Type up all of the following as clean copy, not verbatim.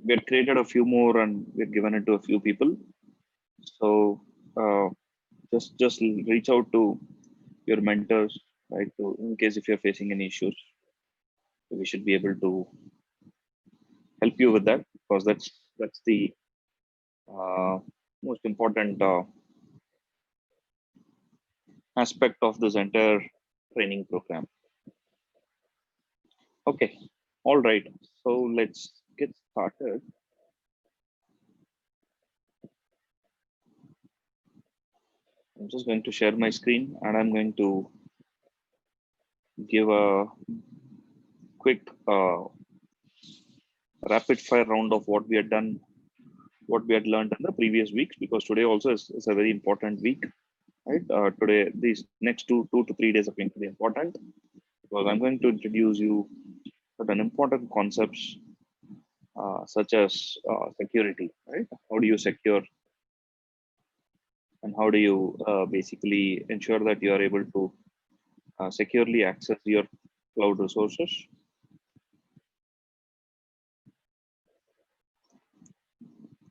We had created a few more and we've given it to a few people. So just reach out to your mentors, right? To, in case if you're facing any issues, we should be able to help you with that, because that's the most important aspect of this entire training program. Okay, all right. So let's get started. I'm just going to share my screen and I'm going to give a quick rapid fire round of what we had done, what we had learned in the previous weeks, because today also is a very important week, right? Today, these next two to 3 days are going to be important, because I'm going to introduce you certain important concepts such as security, right? How do you secure, and how do you basically ensure that you are able to securely access your cloud resources?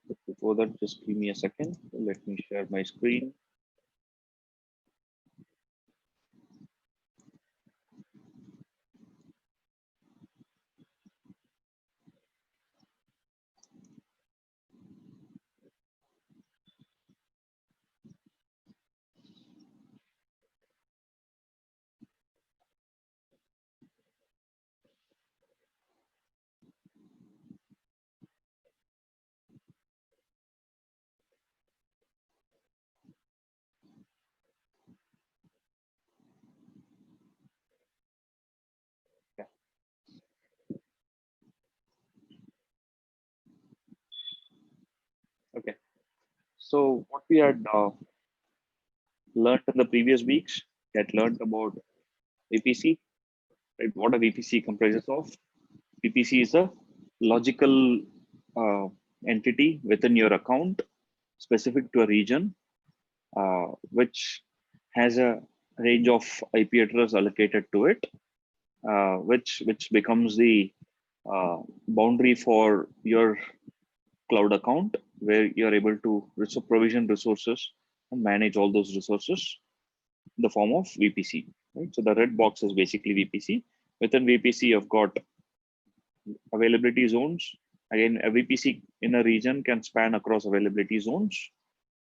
But before that, just give me a second. Let me share my screen. Yeah. Okay. So what we had learned in the previous weeks, we had learned about VPC, right? What a VPC comprises of. VPC is a logical uh, entity within your account specific to a region, which has a range of IP address allocated to it, which becomes the boundary for your cloud account, where you're able to provision resources and manage all those resources in the form of VPC. Right? So the red box is basically VPC. Within VPC, you've got availability zones. Again, a VPC in a region can span across availability zones.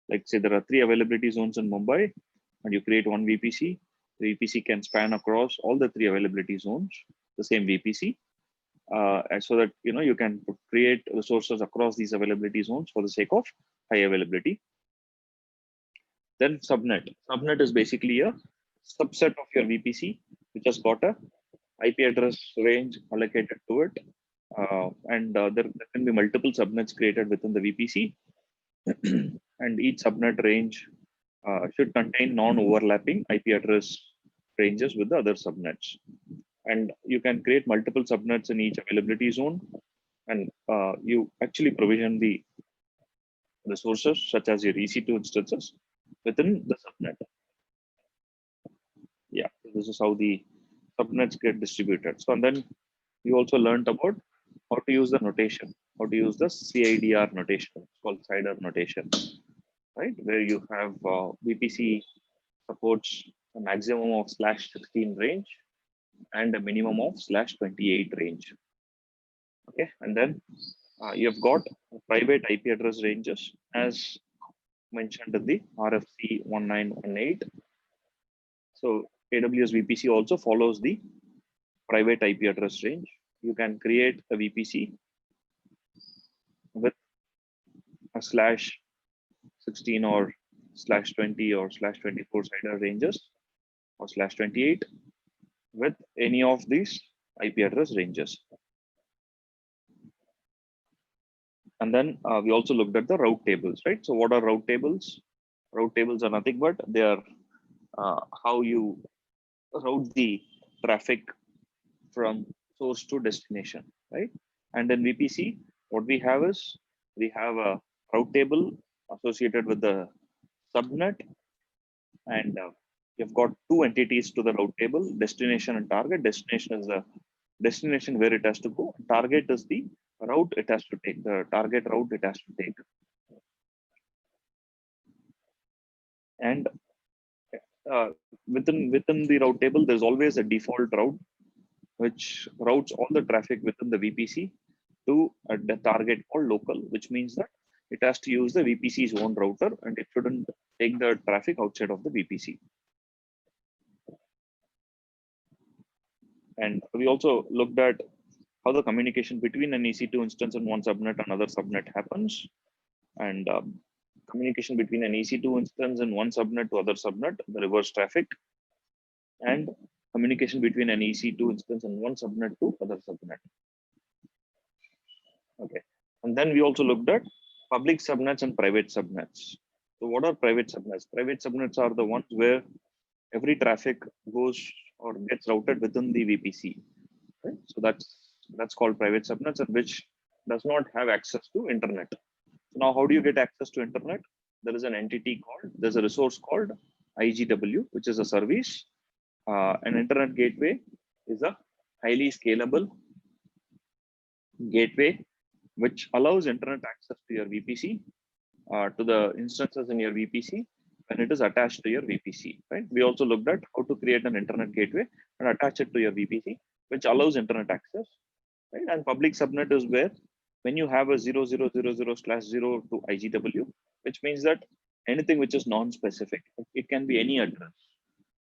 Like say there are 3 availability zones in Mumbai, and you create one VPC. The VPC can span across all the 3 availability zones, the same VPC, and so that you can create resources across these availability zones for the sake of high availability. Then subnet. Subnet is basically a subset of your VPC, which has got a IP address range allocated to it, and there can be multiple subnets created within the VPC, and each subnet range should contain non-overlapping IP address ranges with the other subnets. And you can create multiple subnets in each availability zone, and you actually provision the resources such as your EC2 instances within the subnet. Yeah, this is how the subnets get distributed. So, and then you also learned about how to use the notation, how to use the CIDR notation. It's called CIDR notation, right? Where you have VPC supports a maximum of /16 range and a minimum of /28 range. Okay, and then you've got private IP address ranges as mentioned in the RFC 1918. So AWS VPC also follows the private IP address range. You can create a VPC with a /16 or /20 or /24 CIDR ranges or /28 with any of these IP address ranges. And then we also looked at the route tables, right? So what are route tables? Route tables are nothing but they are how you route the traffic from source to destination, right? And then VPC, what we have is we have a route table associated with the subnet, and you've got 2 entities to the route table: destination and target. Destination is the destination where it has to go. Target is the route it has to take, the target route it has to take. And within the route table, there's always a default route which routes all the traffic within the VPC to the target called local, which means that it has to use the VPC's own router and it shouldn't take the traffic outside of the VPC. And we also looked at how the communication between an EC2 instance and one subnet and another subnet happens. And communication between an EC2 instance and one subnet to other subnet, the reverse traffic, and communication between an EC2 instance and one subnet to other subnet. Okay. And then we also looked at public subnets and private subnets. So what are private subnets? Private subnets are the ones where every traffic goes or gets routed within the VPC. Right? So that's called private subnets, and which does not have access to internet. So now how do you get access to internet? There is an entity called, there's a resource called IGW, which is a service. An internet gateway is a highly scalable gateway which allows internet access to your VPC, to the instances in your VPC when it is attached to your VPC. Right? We also looked at how to create an internet gateway and attach it to your VPC, which allows internet access. Right? And public subnet is where when you have a 0000/0 to IGW, which means that anything which is non-specific, it can be any address.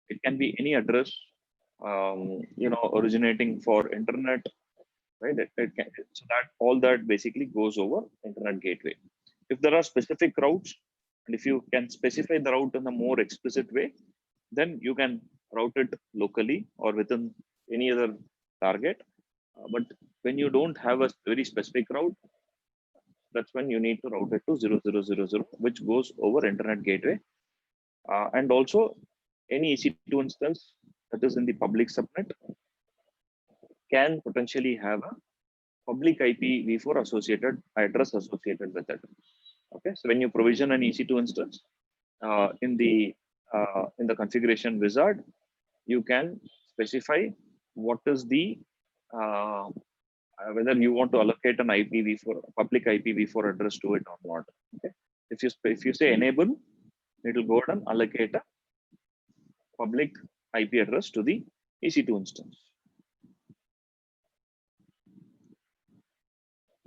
It can be any address, originating for internet, right? So that all that basically goes over internet gateway. If there are specific routes, and if you can specify the route in a more explicit way, then you can route it locally or within any other target. But when you don't have a very specific route, that's when you need to route it to 0000, which goes over internet gateway. And also any EC2 instance that is in the public subnet can potentially have a public IPv4 associated address associated with it. Okay, so when you provision an EC2 instance in the configuration wizard, you can specify what is the whether you want to allocate an IPv4 public IPv4 address to it or not. Okay, if you say enable, it will go ahead and allocate a public IP address to the EC2 instance.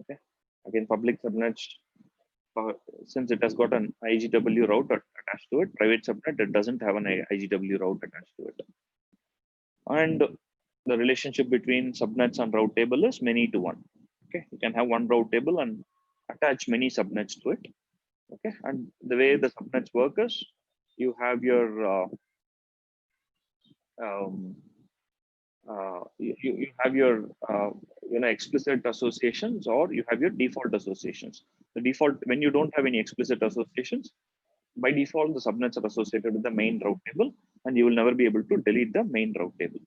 Okay, again, public subnets, since it has got an IGW route attached to it, private subnet, it doesn't have an IGW route attached to it. And the relationship between subnets and route table is many to one. Okay, you can have one route table and attach many subnets to it. Okay, and the way the subnets work is you have your you have your explicit associations, or you have your default associations. The default, when you don't have any explicit associations, by default the subnets are associated with the main route table, and you will never be able to delete the main route table.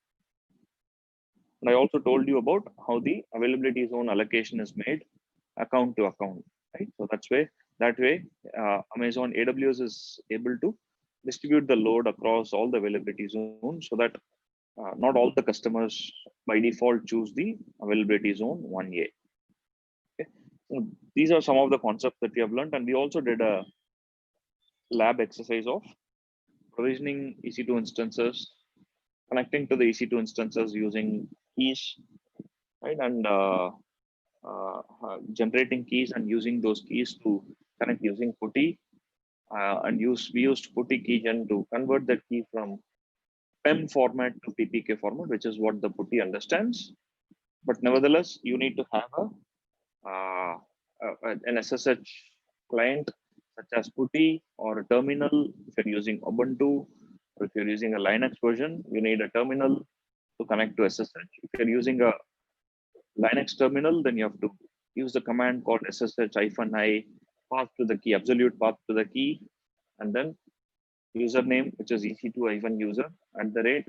And I also told you about how the availability zone allocation is made account to account, right? So that way Amazon AWS is able to distribute the load across all the availability zones, so that not all the customers by default choose the availability zone 1A. Okay. So these are some of the concepts that we have learned, and we also did a lab exercise of provisioning EC2 instances, connecting to the EC2 instances using keys, right? And generating keys and using those keys to connect using PuTTY. And we used PuTTY keygen to convert that key from PEM format to PPK format, which is what the PuTTY understands. But nevertheless, you need to have an SSH client such as PuTTY or a terminal. If you're using Ubuntu, or if you're using a Linux version, you need a terminal to connect to SSH. If you're using a Linux terminal, then you have to use the command called ssh-i path to the key, absolute path to the key, and then username, which is ec2-user @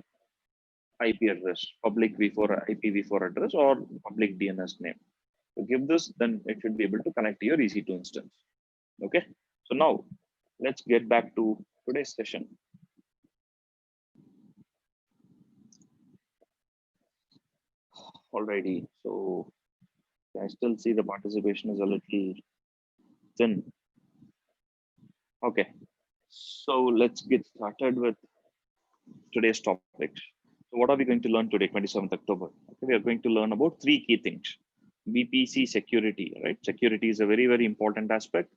IP address, public v4 IPv4 address, or public DNS name. To give this, then it should be able to connect to your EC2 instance. Okay, so now let's get back to today's session. Alrighty, so I still see the participation is a little thin. Okay, so let's get started with today's topics. So what are we going to learn today, 27th October? Okay, we are going to learn about three key things. VPC security, right? Security is a very, very important aspect.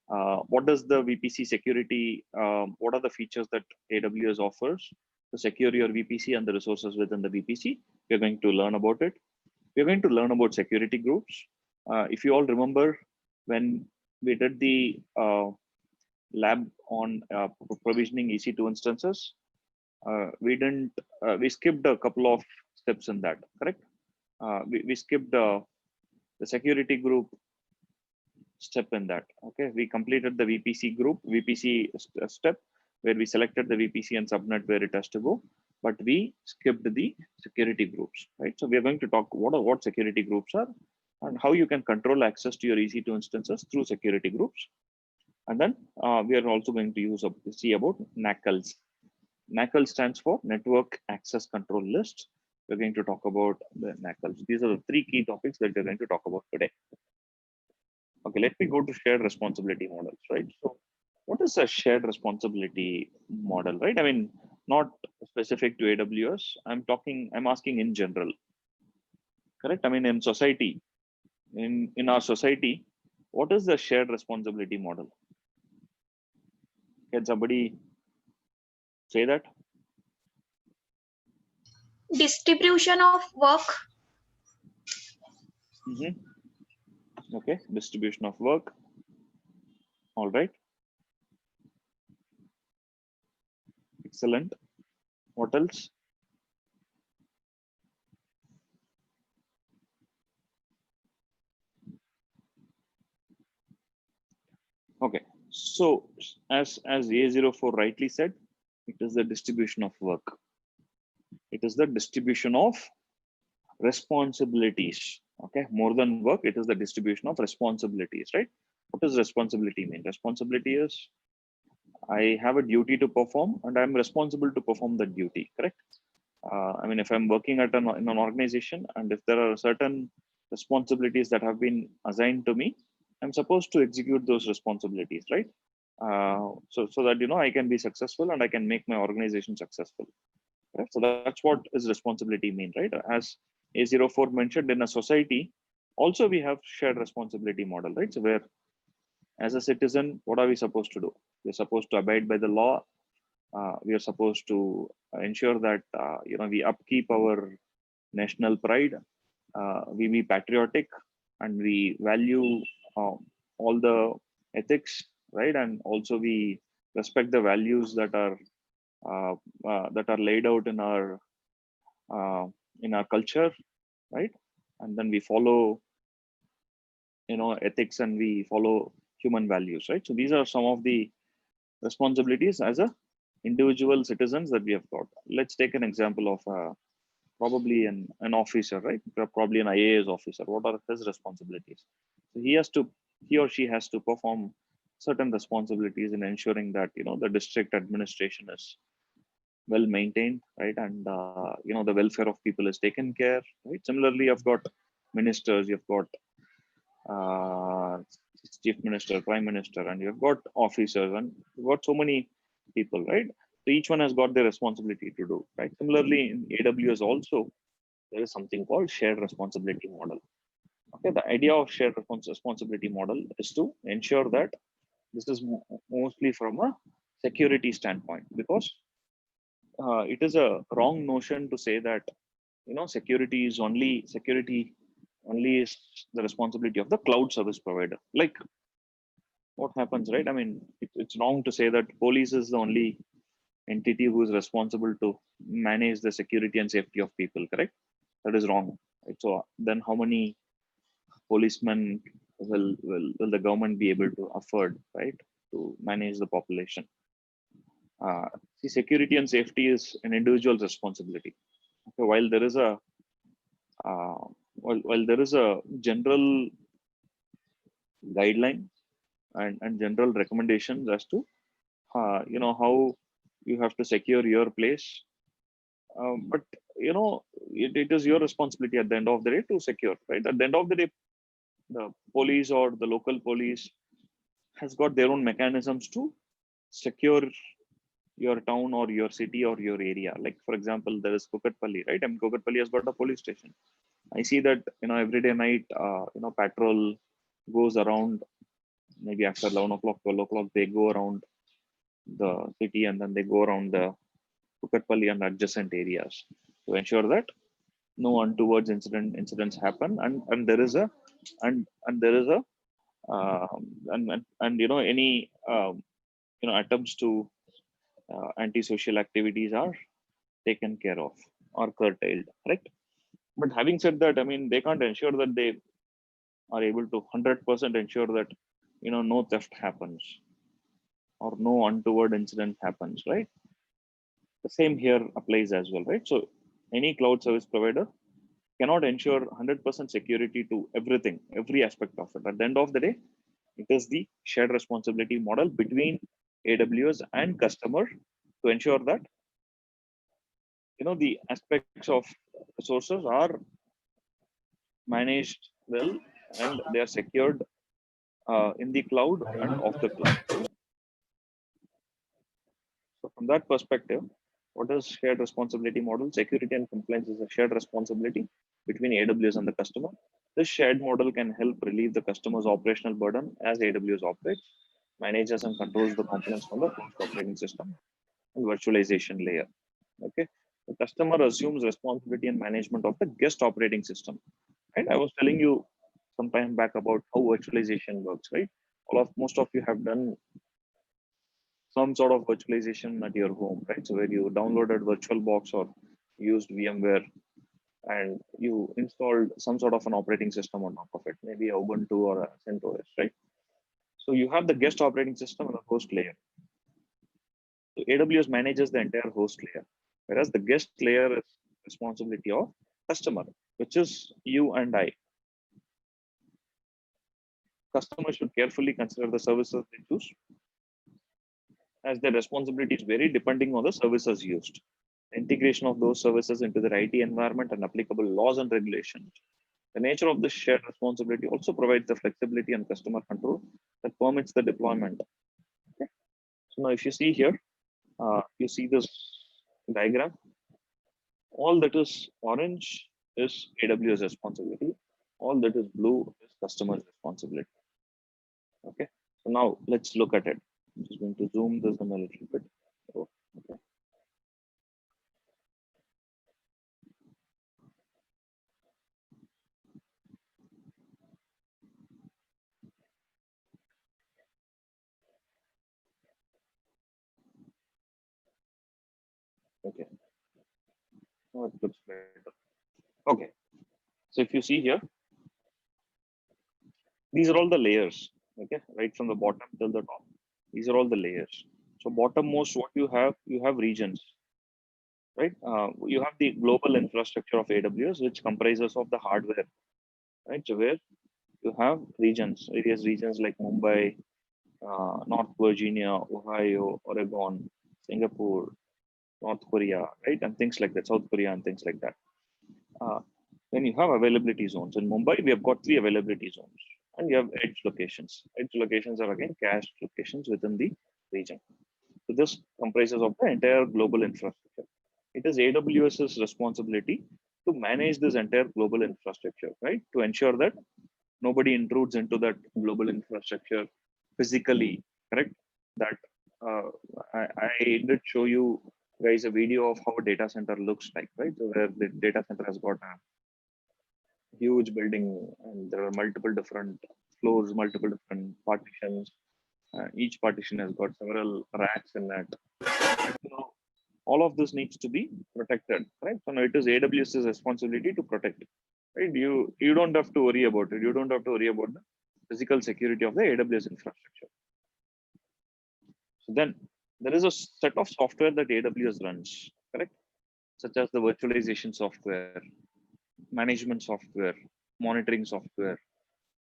What does the VPC security, what are the features that AWS offers to secure your VPC and the resources within the VPC? We're going to learn about it. We're going to learn about security groups. If you all remember when we did the lab on provisioning EC2 instances, we skipped a couple of steps in that, correct? We skipped the security group step in that. Okay, we completed the VPC group, VPC step where we selected the VPC and subnet where it has to go, but we skipped the security groups, right? So we are going to talk what security groups are and how you can control access to your EC2 instances through security groups. And then we are also going to see about NACLs. NACL stands for Network Access Control List. We're going to talk about the NACLs. These are the three key topics that we're going to talk about today. Okay, let me go to shared responsibility models, right? So what is a shared responsibility model, right? I mean, not specific to AWS. I'm asking in general, correct? I mean, in society, in our society, what is the shared responsibility model? Can somebody say that? Distribution of work. Okay, distribution of work. All right. Excellent. What else? Okay, so as A04 rightly said, it is the distribution of work. It is the distribution of responsibilities. Okay, more than work, it is the distribution of responsibilities, right? What does responsibility mean? Responsibility is I have a duty to perform and I'm responsible to perform that duty, correct? I mean, if I'm working at in an organization and if there are certain responsibilities that have been assigned to me, I'm supposed to execute those responsibilities, right? So that I can be successful and I can make my organization successful. Right? So that's what is responsibility mean, right? As A04 mentioned, in a society, also we have shared responsibility model, right? So where as a citizen, what are we supposed to do? We're supposed to abide by the law. We are supposed to ensure that we upkeep our national pride. We be patriotic and we value all the ethics, right? And also we respect the values that are laid out in our culture, right? And then we follow ethics and we follow human values, right? So these are some of the responsibilities as a individual citizens that we have got. Let's take an example of probably an officer, right? Probably an IAS officer. What are his responsibilities? So he or she has to perform certain responsibilities in ensuring that the district administration is well maintained, right? And the welfare of people is taken care, right? Similarly, you've got ministers, you've got uh, chief minister, prime minister, and you've got officers, and you've got so many people, right? So each one has got their responsibility to do, right? Similarly, in AWS also, there is something called shared responsibility model. Okay, the idea of shared responsibility model is to ensure that this is mostly from a security standpoint, because it is a wrong notion to say that security only is the responsibility of the cloud service provider. Like what happens, right? I mean, it's wrong to say that police is the only entity who is responsible to manage the security and safety of people, correct? That is wrong, right? So then how many policemen will the government be able to afford, right, to manage the population? See, security and safety is an individual's responsibility. Okay, uh, while there is a general guideline and general recommendations as to how you have to secure your place, but it is your responsibility at the end of the day to secure, right? At the end of the day, the police or the local police has got their own mechanisms to secure your town or your city or your area. Like for example, there is Kukatpalli, right? And Kukatpalli has got a police station. I see that every day night, patrol goes around maybe after 11 o'clock, 12 o'clock. They go around the city and then they go around the Kukatpalli and adjacent areas to ensure that no untoward incidents happen, and there is a and there is a and any attempts to antisocial activities are taken care of or curtailed, right? But having said that, I mean, they can't ensure that they are able to 100% ensure that no theft happens or no untoward incident happens, right? The same here applies as well, right? So any cloud service provider cannot ensure 100% security to everything, every aspect of it. At the end of the day, it is the shared responsibility model between AWS and customer to ensure that the aspects of resources are managed well and they are secured in the cloud and off the cloud. So from that perspective, what is shared responsibility model? Security and compliance is a shared responsibility between AWS and the customer. This shared model can help relieve the customer's operational burden as AWS operates, manages and controls the components from the closed operating system and virtualization layer. Okay. The customer assumes responsibility and management of the guest operating system. Right. I was telling you some time back about how virtualization works, right? Most of you have done some sort of virtualization at your home, right? So where you downloaded VirtualBox or used VMware and you installed some sort of an operating system on top of it, maybe Ubuntu or a CentOS, right? So you have the guest operating system and the host layer. So AWS manages the entire host layer, whereas the guest layer is responsibility of customer, which is you and I. Customers should carefully consider the services they choose, as their responsibilities vary depending on the services used. Integration of those services into their IT environment and applicable laws and regulations. The nature of this shared responsibility also provides the flexibility and customer control that permits the deployment. Okay. So now if you see here, you see this diagram. All that is orange is AWS responsibility. All that is blue is customer's responsibility. Okay. So now let's look at it. I'm just going to zoom this in a little bit. Oh, okay. Okay. Now it looks better. Okay. So if you see here, these are all the layers. Okay, right from the bottom till the top. These are all the layers. So bottommost, what you have regions, right? You have the global infrastructure of AWS, which comprises of the hardware, right? So where you have regions, various regions like Mumbai, North Virginia, Ohio, Oregon, Singapore, North Korea, right? And things like that, South Korea and things like that. Then you have availability zones. In Mumbai, we have got 3 availability zones. And you have edge locations. Edge locations are again cached locations within the region. So this comprises of the entire global infrastructure. It is AWS's responsibility to manage this entire global infrastructure, right? To ensure that nobody intrudes into that global infrastructure physically, correct? That I did show you guys a video of how a data center looks like, right? So where the data center has got a huge building and there are multiple different floors, multiple different partitions. Each partition has got several racks in that. So all of this needs to be protected, right? So now it is AWS's responsibility to protect, right? You don't have to worry about it. You don't have to worry about the physical security of the AWS infrastructure. So then there is a set of software that AWS runs, correct? Such as the virtualization software, management software, monitoring software,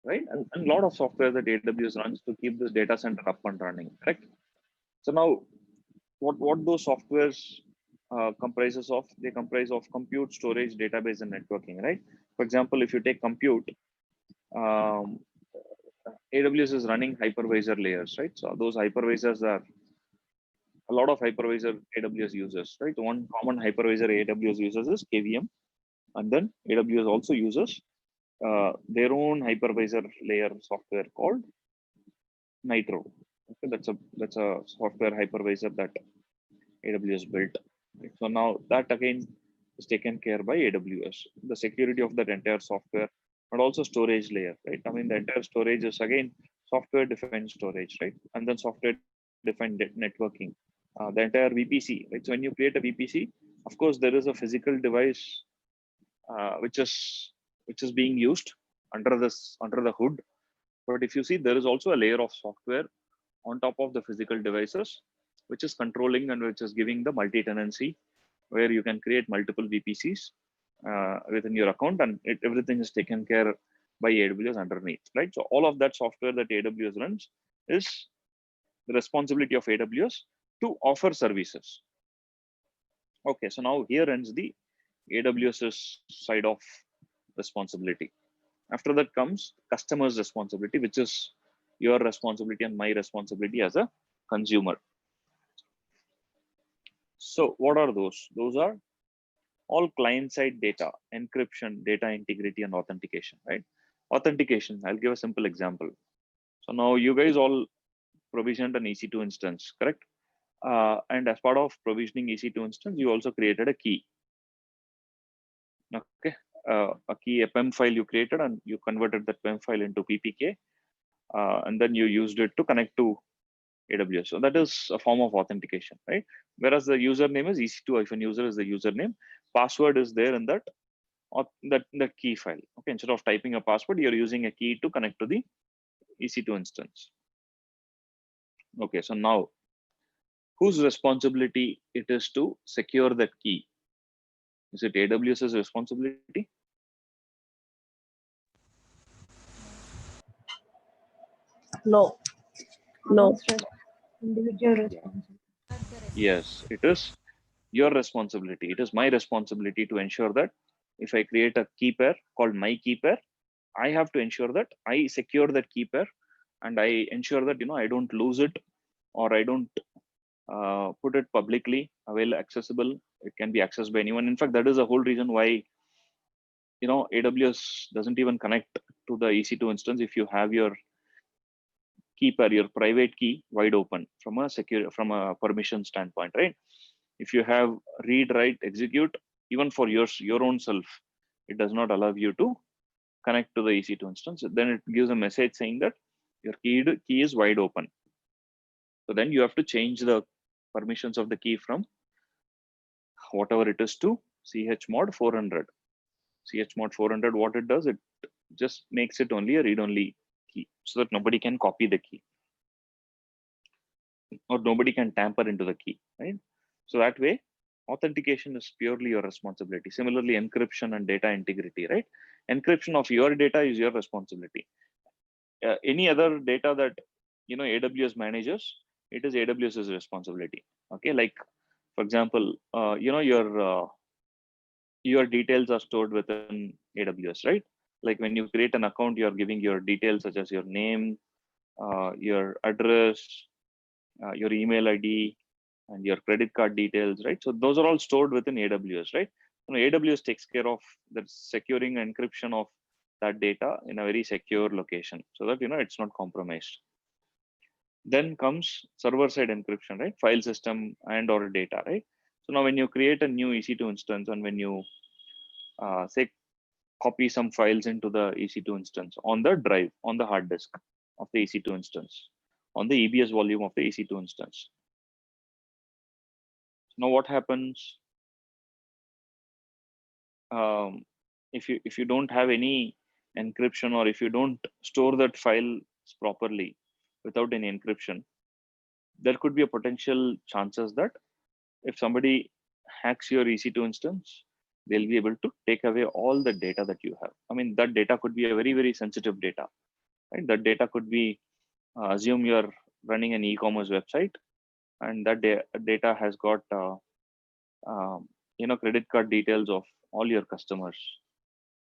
right? And a lot of software that AWS runs to keep this data center up and running, correct? So now, what those softwares comprises of? They comprise of compute, storage, database, and networking, right? For example, if you take compute, AWS is running hypervisor layers, right? So those hypervisors are a lot of hypervisor AWS users, right? One common hypervisor AWS uses is KVM, and then AWS also uses their own hypervisor layer software called Nitro. Okay, that's a software hypervisor that AWS built. Right? So now that again is taken care by AWS. The security of that entire software, but also storage layer, right? I mean, the entire storage is again software defined storage, right? And then software defined networking. The entire VPC, right? So when you create a VPC, of course, there is a physical device which is being used under the hood. But if you see, there is also a layer of software on top of the physical devices, which is controlling and which is giving the multi-tenancy, where you can create multiple VPCs within your account, and everything is taken care by AWS underneath, right? So all of that software that AWS runs is the responsibility of AWS to offer services. Okay, so now here ends the AWS's side of responsibility. After that comes customer's responsibility, which is your responsibility and my responsibility as a consumer. So what are those? Those are all client-side data, encryption, data integrity, and authentication, right? Authentication, I'll give a simple example. So now you guys all provisioned an EC2 instance, correct? And as part of provisioning EC2 instance, you also created a key. Okay, a key, a PEM file you created, and you converted that PEM file into PPK, and then you used it to connect to AWS. So that is a form of authentication, right? Whereas the username is EC2-user is the username. Password is there in that or the key file. Okay, instead of typing a password, you're using a key to connect to the EC2 instance. Okay, so now whose responsibility it is to secure that key? Is it AWS's responsibility? No. No. Individual responsibility. Yes, it is your responsibility. It is my responsibility to ensure that if I create a key pair called my key pair, I have to ensure that I secure that key pair, and I ensure that I don't lose it, or I don't put it publicly available, accessible. It can be accessed by anyone. In fact, that is the whole reason why AWS doesn't even connect to the EC2 instance if you have your key pair, your private key, wide open from a permission standpoint, right? If you have read, write, execute, even for your own self, it does not allow you to connect to the EC2 instance. Then it gives a message saying that your key is wide open. So then you have to change the permissions of the key from whatever it is to chmod 400. Chmod 400, what it does, it just makes it only a read-only key, so that nobody can copy the key or nobody can tamper into the key, right? So that way, authentication is purely your responsibility. Similarly, encryption and data integrity, right? Encryption of your data is your responsibility. Any other data that AWS manages, it is AWS's responsibility. Okay, like for example, your details are stored within AWS, right? Like when you create an account, you're giving your details such as your name, your address, your email ID, and your credit card details, right? So those are all stored within AWS, right? AWS takes care of the securing and encryption of that data in a very secure location, so that it's not compromised. Then comes server-side encryption, right? File system and or data, right? So now when you create a new EC2 instance, and when you say copy some files into the EC2 instance on the drive, on the hard disk of the EC2 instance, on the EBS volume of the EC2 instance. Now what happens if you don't have any encryption, or if you don't store that file properly without any encryption? There could be a potential chances that if somebody hacks your EC2 instance, they'll be able to take away all the data that you have. I mean, that data could be a very, very sensitive data, right? That data could be, assume you're running an e-commerce website, and that data has got, credit card details of all your customers.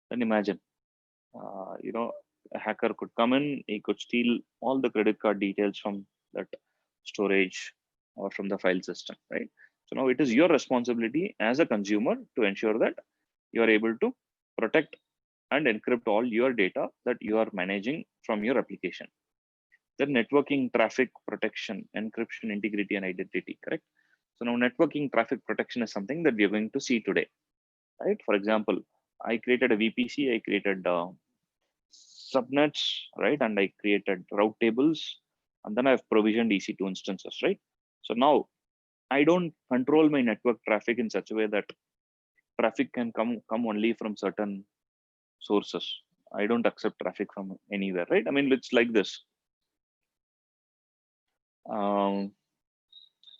Then imagine, a hacker could come in, he could steal all the credit card details from that storage or from the file system, right? So now it is your responsibility as a consumer to ensure that you are able to protect and encrypt all your data that you are managing from your application. Then networking, traffic protection, encryption, integrity, and identity, correct? So now networking traffic protection is something that we are going to see today, right? For example, I created a VPC, I created subnets, right? And I created route tables, and then I've provisioned EC2 instances, right? So now I don't control my network traffic in such a way that traffic can come only from certain sources. I don't accept traffic from anywhere, right? I mean, it's like this. Um,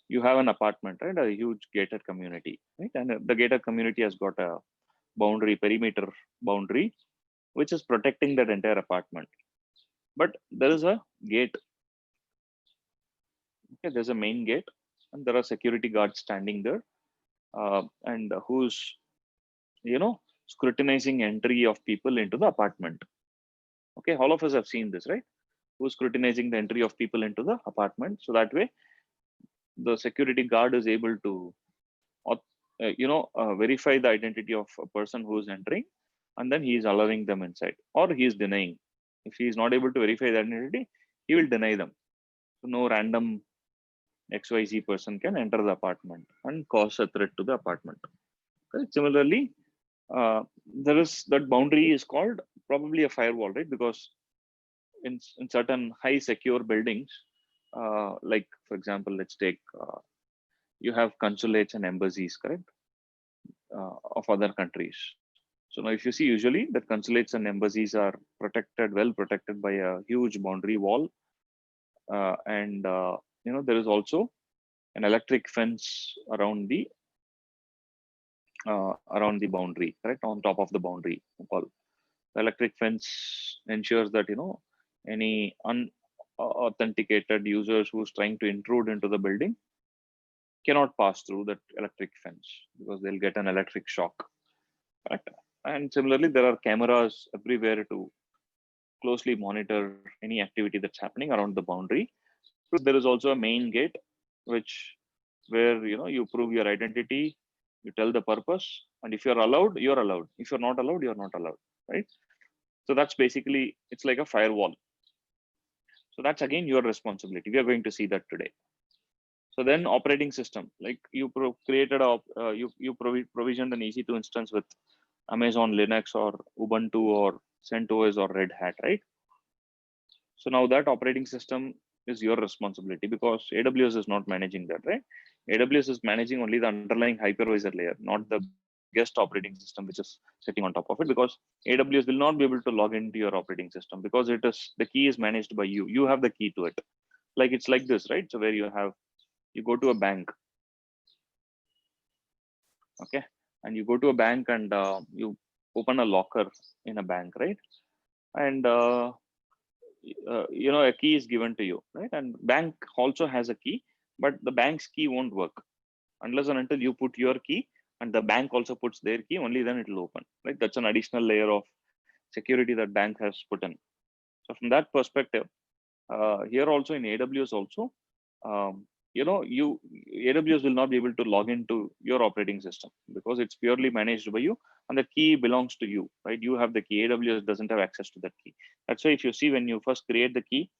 you have an apartment, right? A huge gated community, right? And the gated community has got a boundary, perimeter boundary, which is protecting that entire apartment. But there is a gate. Okay, there's a main gate, and there are security guards standing there, and who's scrutinizing entry of people into the apartment. Okay, all of us have seen this, right? Who's scrutinizing the entry of people into the apartment, so that way the security guard is able to verify the identity of a person who is entering, and then he is allowing them inside, or he is denying. If he is not able to verify the identity, he will deny them. So no random XYZ person can enter the apartment and cause a threat to the apartment. Okay? Similarly, there is that boundary is called probably a firewall, right? Because in certain high secure buildings, like for example, let's take you have consulates and embassies, correct, of other countries. So now if you see, usually the consulates and embassies are protected, well protected by a huge boundary wall, and there is also an electric fence around the boundary, correct, on top of the boundary. The electric fence ensures that any unauthenticated users who's trying to intrude into the building cannot pass through that electric fence because they'll get an electric shock. Correct. And similarly, there are cameras everywhere to closely monitor any activity that's happening around the boundary. So there is also a main gate, which where you prove your identity, you tell the purpose, and if you're allowed, you're allowed. If you're not allowed, you're not allowed, right? So that's basically, it's like a firewall. So that's again your responsibility. We are going to see that today. So then operating system, like you created provisioned an EC2 instance with Amazon Linux or Ubuntu or CentOS or Red Hat, right? So now that operating system is your responsibility because AWS is not managing that, right? AWS is managing only the underlying hypervisor layer, not the guest operating system which is sitting on top of it, because AWS will not be able to log into your operating system because the key is managed by you. You have the key to it. Like it's like this, right? So where you go to a bank, okay, and you go to a bank and you open a locker in a bank, right? And a key is given to you, right? And bank also has a key, but the bank's key won't work unless and until you put your key and the bank also puts their key. Only then it will open, right? That's an additional layer of security that bank has put in. So from that perspective, here also in AWS also, AWS will not be able to log into your operating system because it's purely managed by you and the key belongs to you, right? You have the key. AWS doesn't have access to that key. That's why if you see when you first create the key,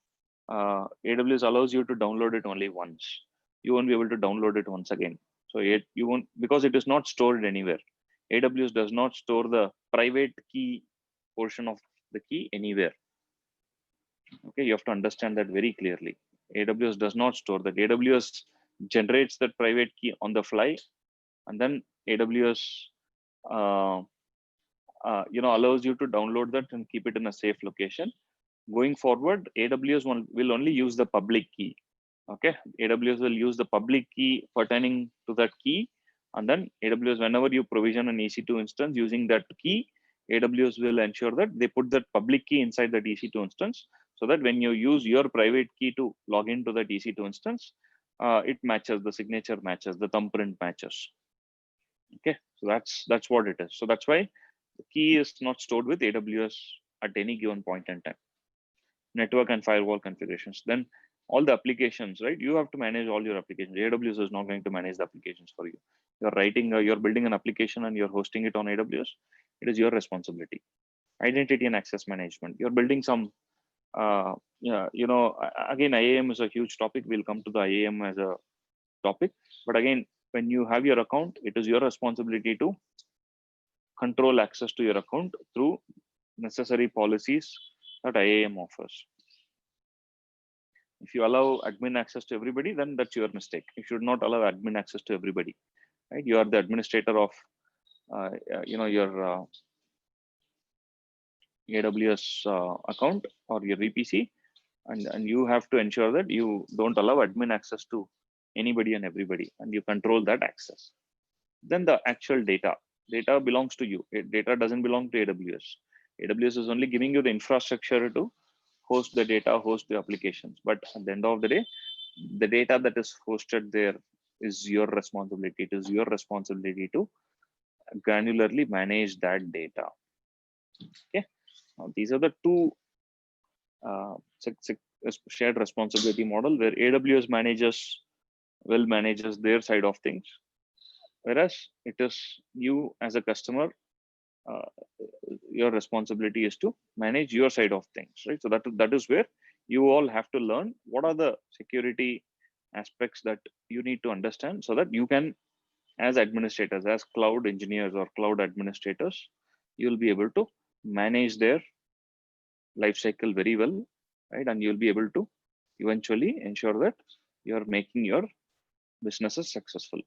AWS allows you to download it only once. You won't be able to download it once again. So you won't, because it is not stored anywhere. AWS does not store the private key portion of the key anywhere. Okay, you have to understand that very clearly. AWS does not store that. AWS generates that private key on the fly, and then AWS allows you to download that and keep it in a safe location. Going forward, AWS will only use the public key. Okay, AWS will use the public key pertaining to that key, and then AWS, whenever you provision an EC2 instance using that key, AWS will ensure that they put that public key inside that EC2 instance, so that when you use your private key to log into that EC2 instance, it matches, the signature matches, the thumbprint matches. Okay, so that's what it is. So that's why the key is not stored with AWS at any given point in time. Network and firewall configurations. Then all the applications, right? You have to manage all your applications. AWS is not going to manage the applications for you. You're building an application and you're hosting it on AWS. It is your responsibility. Identity and access management. You're building some, again, IAM is a huge topic. We'll come to the IAM as a topic. But again, when you have your account, it is your responsibility to control access to your account through necessary policies that IAM offers. If you allow admin access to everybody, then that's your mistake. You should not allow admin access to everybody, right? You are the administrator of, your AWS account or your VPC, and you have to ensure that you don't allow admin access to anybody and everybody, and you control that access. Then the actual data belongs to you. Data doesn't belong to AWS. AWS is only giving you the infrastructure to host the data, host the applications. But at the end of the day, the data that is hosted there is your responsibility. It is your responsibility to granularly manage that data. Okay. Now, these are the two shared responsibility model where AWS manages their side of things, whereas it is you as a customer, your responsibility is to manage your side of things, right? So that is where you all have to learn what are the security aspects that you need to understand, so that you can, as administrators, as cloud engineers or cloud administrators, you'll be able to manage their life cycle very well, right? And you'll be able to eventually ensure that you're making your businesses successful.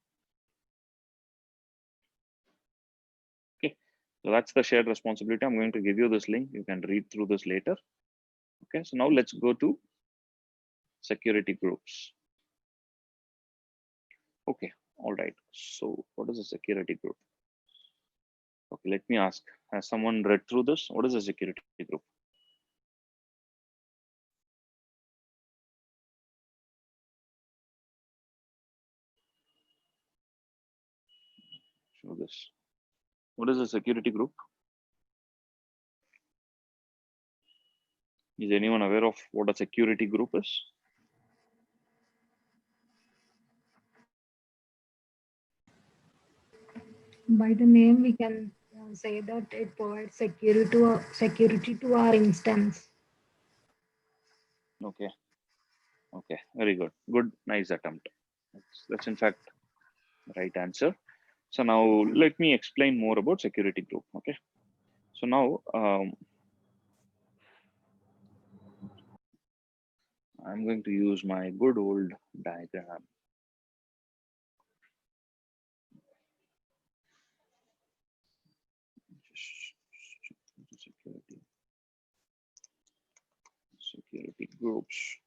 Okay, so that's the shared responsibility. I'm going to give you this link. You can read through this later. Okay, so now let's go to security groups. Okay, all right. So what is a security group? Okay, let me ask, has someone read through this? What is a security group? Show this. What is a security group? Is anyone aware of what a security group is? By the name, we can say that it provides security to our instance. Okay. Okay, very good. Good, nice attempt. That's in fact the right answer. So now let me explain more about security group. Okay. So now I'm going to use my good old diagram. Security groups.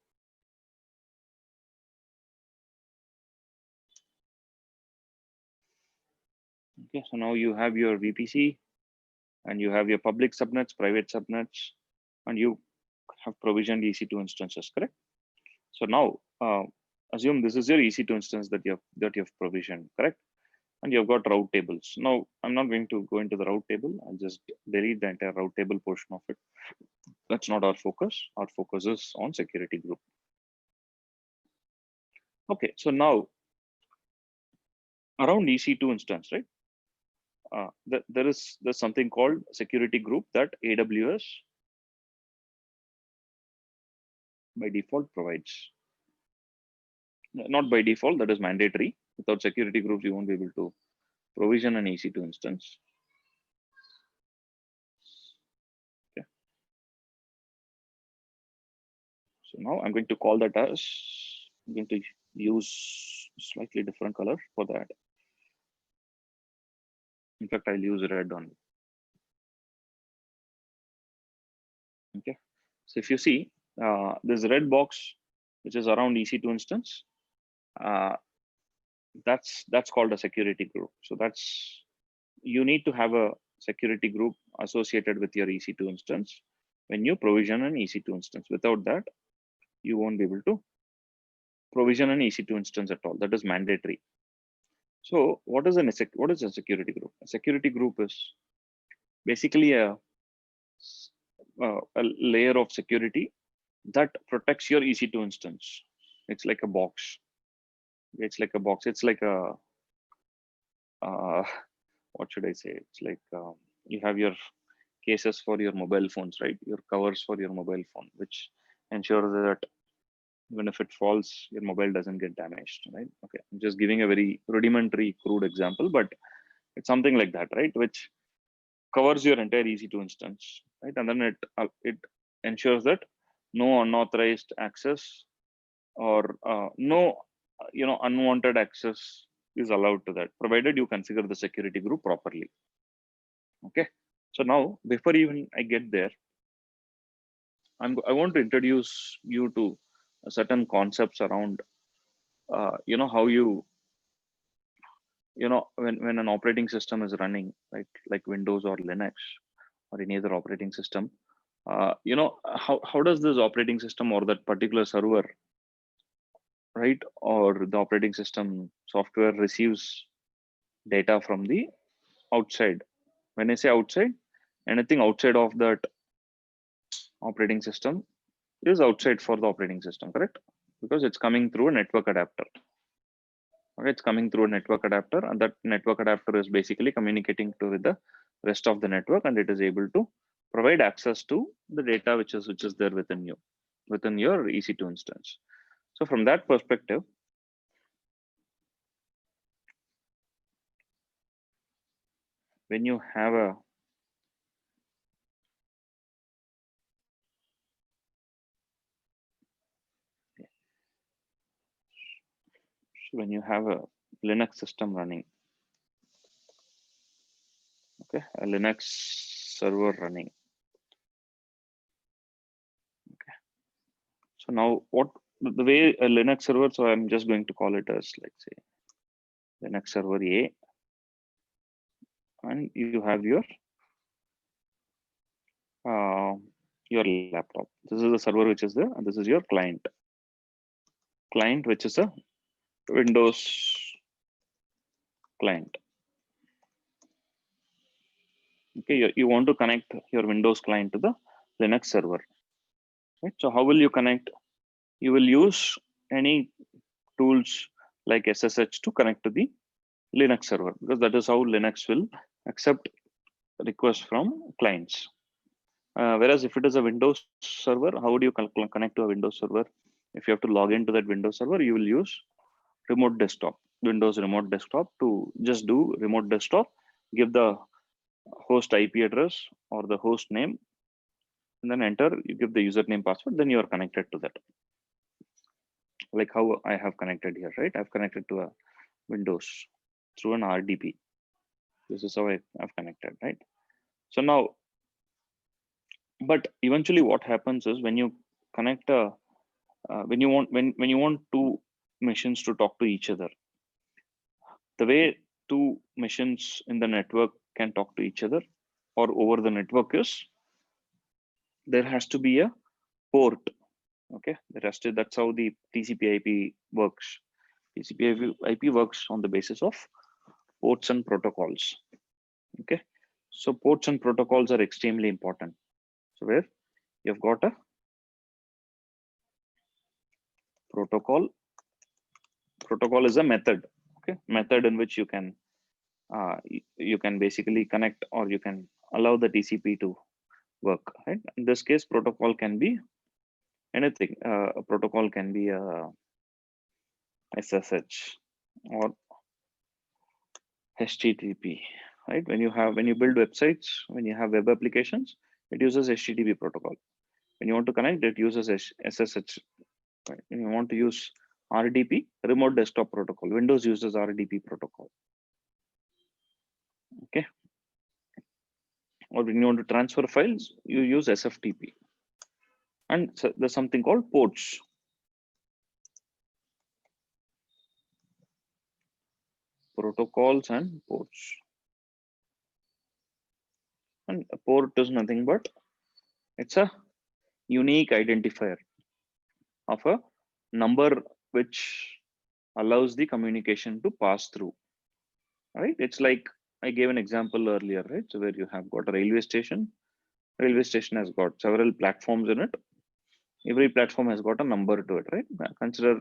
Okay, so now you have your VPC and you have your public subnets, private subnets, and you have provisioned EC2 instances, correct? So now assume this is your EC2 instance that you have provisioned, correct? And you've got route tables. Now, I'm not going to go into the route table. I'll just delete the entire route table portion of it. That's not our focus. Our focus is on security group. Okay, so now around EC2 instance, right? There's something called security group that AWS by default provides. Not by default, that is mandatory. Without security groups, you won't be able to provision an EC2 instance. Okay. So now I'm going to call that as, I'm going to use slightly different color for that. In fact, I'll use red only. Okay. So if you see this red box, which is around EC2 instance, that's called a security group. So you need to have a security group associated with your EC2 instance when you provision an EC2 instance. Without that, you won't be able to provision an EC2 instance at all. That is mandatory. So what is a security group? A security group is basically a layer of security that protects your EC2 instance. It's like a box. It's like a box. It's like a what should I say? It's like you have your cases for your mobile phones, right? Your covers for your mobile phone, which ensures that even if it falls, your mobile doesn't get damaged, right? Okay, I'm just giving a very rudimentary, crude example, but it's something like that, right? Which covers your entire EC2 instance, right? And then it ensures that no unauthorized access or no unwanted access is allowed to that, provided you configure the security group properly. Okay, so now before even I get there, I want to introduce you to certain concepts around how when an operating system is running, right, like Windows or Linux or any other operating system, how does this operating system or that particular server, right, or the operating system software receives data from the outside. When I say outside, anything outside of that operating system is outside for the operating system, correct? Because it's coming through a network adapter. Okay, it's coming through a network adapter, and that network adapter is basically communicating to with the rest of the network, and it is able to provide access to the data which is there within your EC2 instance. So from that perspective, when you have a Linux system running, okay, a Linux server running. Okay, so now what the way a Linux server, so I'm just going to call it as, like, say, Linux server A, and you have your laptop. This is the server which is there, and this is your client, which is a Windows client. Okay, you want to connect your Windows client to the Linux server, right? So how will you connect? You will use any tools like SSH to connect to the Linux server, because that is how Linux will accept requests from clients. Whereas if it is a Windows server, how would you connect to a Windows server? If you have to log into that Windows server, you will use remote desktop, Windows remote desktop, to just do remote desktop, give the host IP address or the host name, and then enter, you give the username, password, then you are connected to that. Like how I have connected here, right? I've connected to a Windows through an RDP. This is how I've connected, right? So now, but eventually what happens is when you connect when you want two machines to talk to each other, the way two machines in the network can talk to each other or over the network is there has to be a port. Okay, that's how the TCP/IP works. TCP/IP works on the basis of ports and protocols. Okay, so ports and protocols are extremely important. So where you've got a protocol is a method. Okay, method in which you can basically connect, or you can allow the TCP to work, right? In this case, protocol can be anything. A protocol can be a SSH or HTTP, right? When you build websites, when you have web applications, it uses HTTP protocol. When you want to connect, it uses SSH. Right? When you want to use RDP, remote desktop protocol, Windows uses RDP protocol. Okay. Or when you want to transfer files, you use SFTP. And so there's something called ports. Protocols and ports. And a port is nothing but it's a unique identifier of a number which allows the communication to pass through. Right? It's like I gave an example earlier, right? So where you have got a railway station, railway station has got several platforms in it. Every platform has got a number to it, right? Consider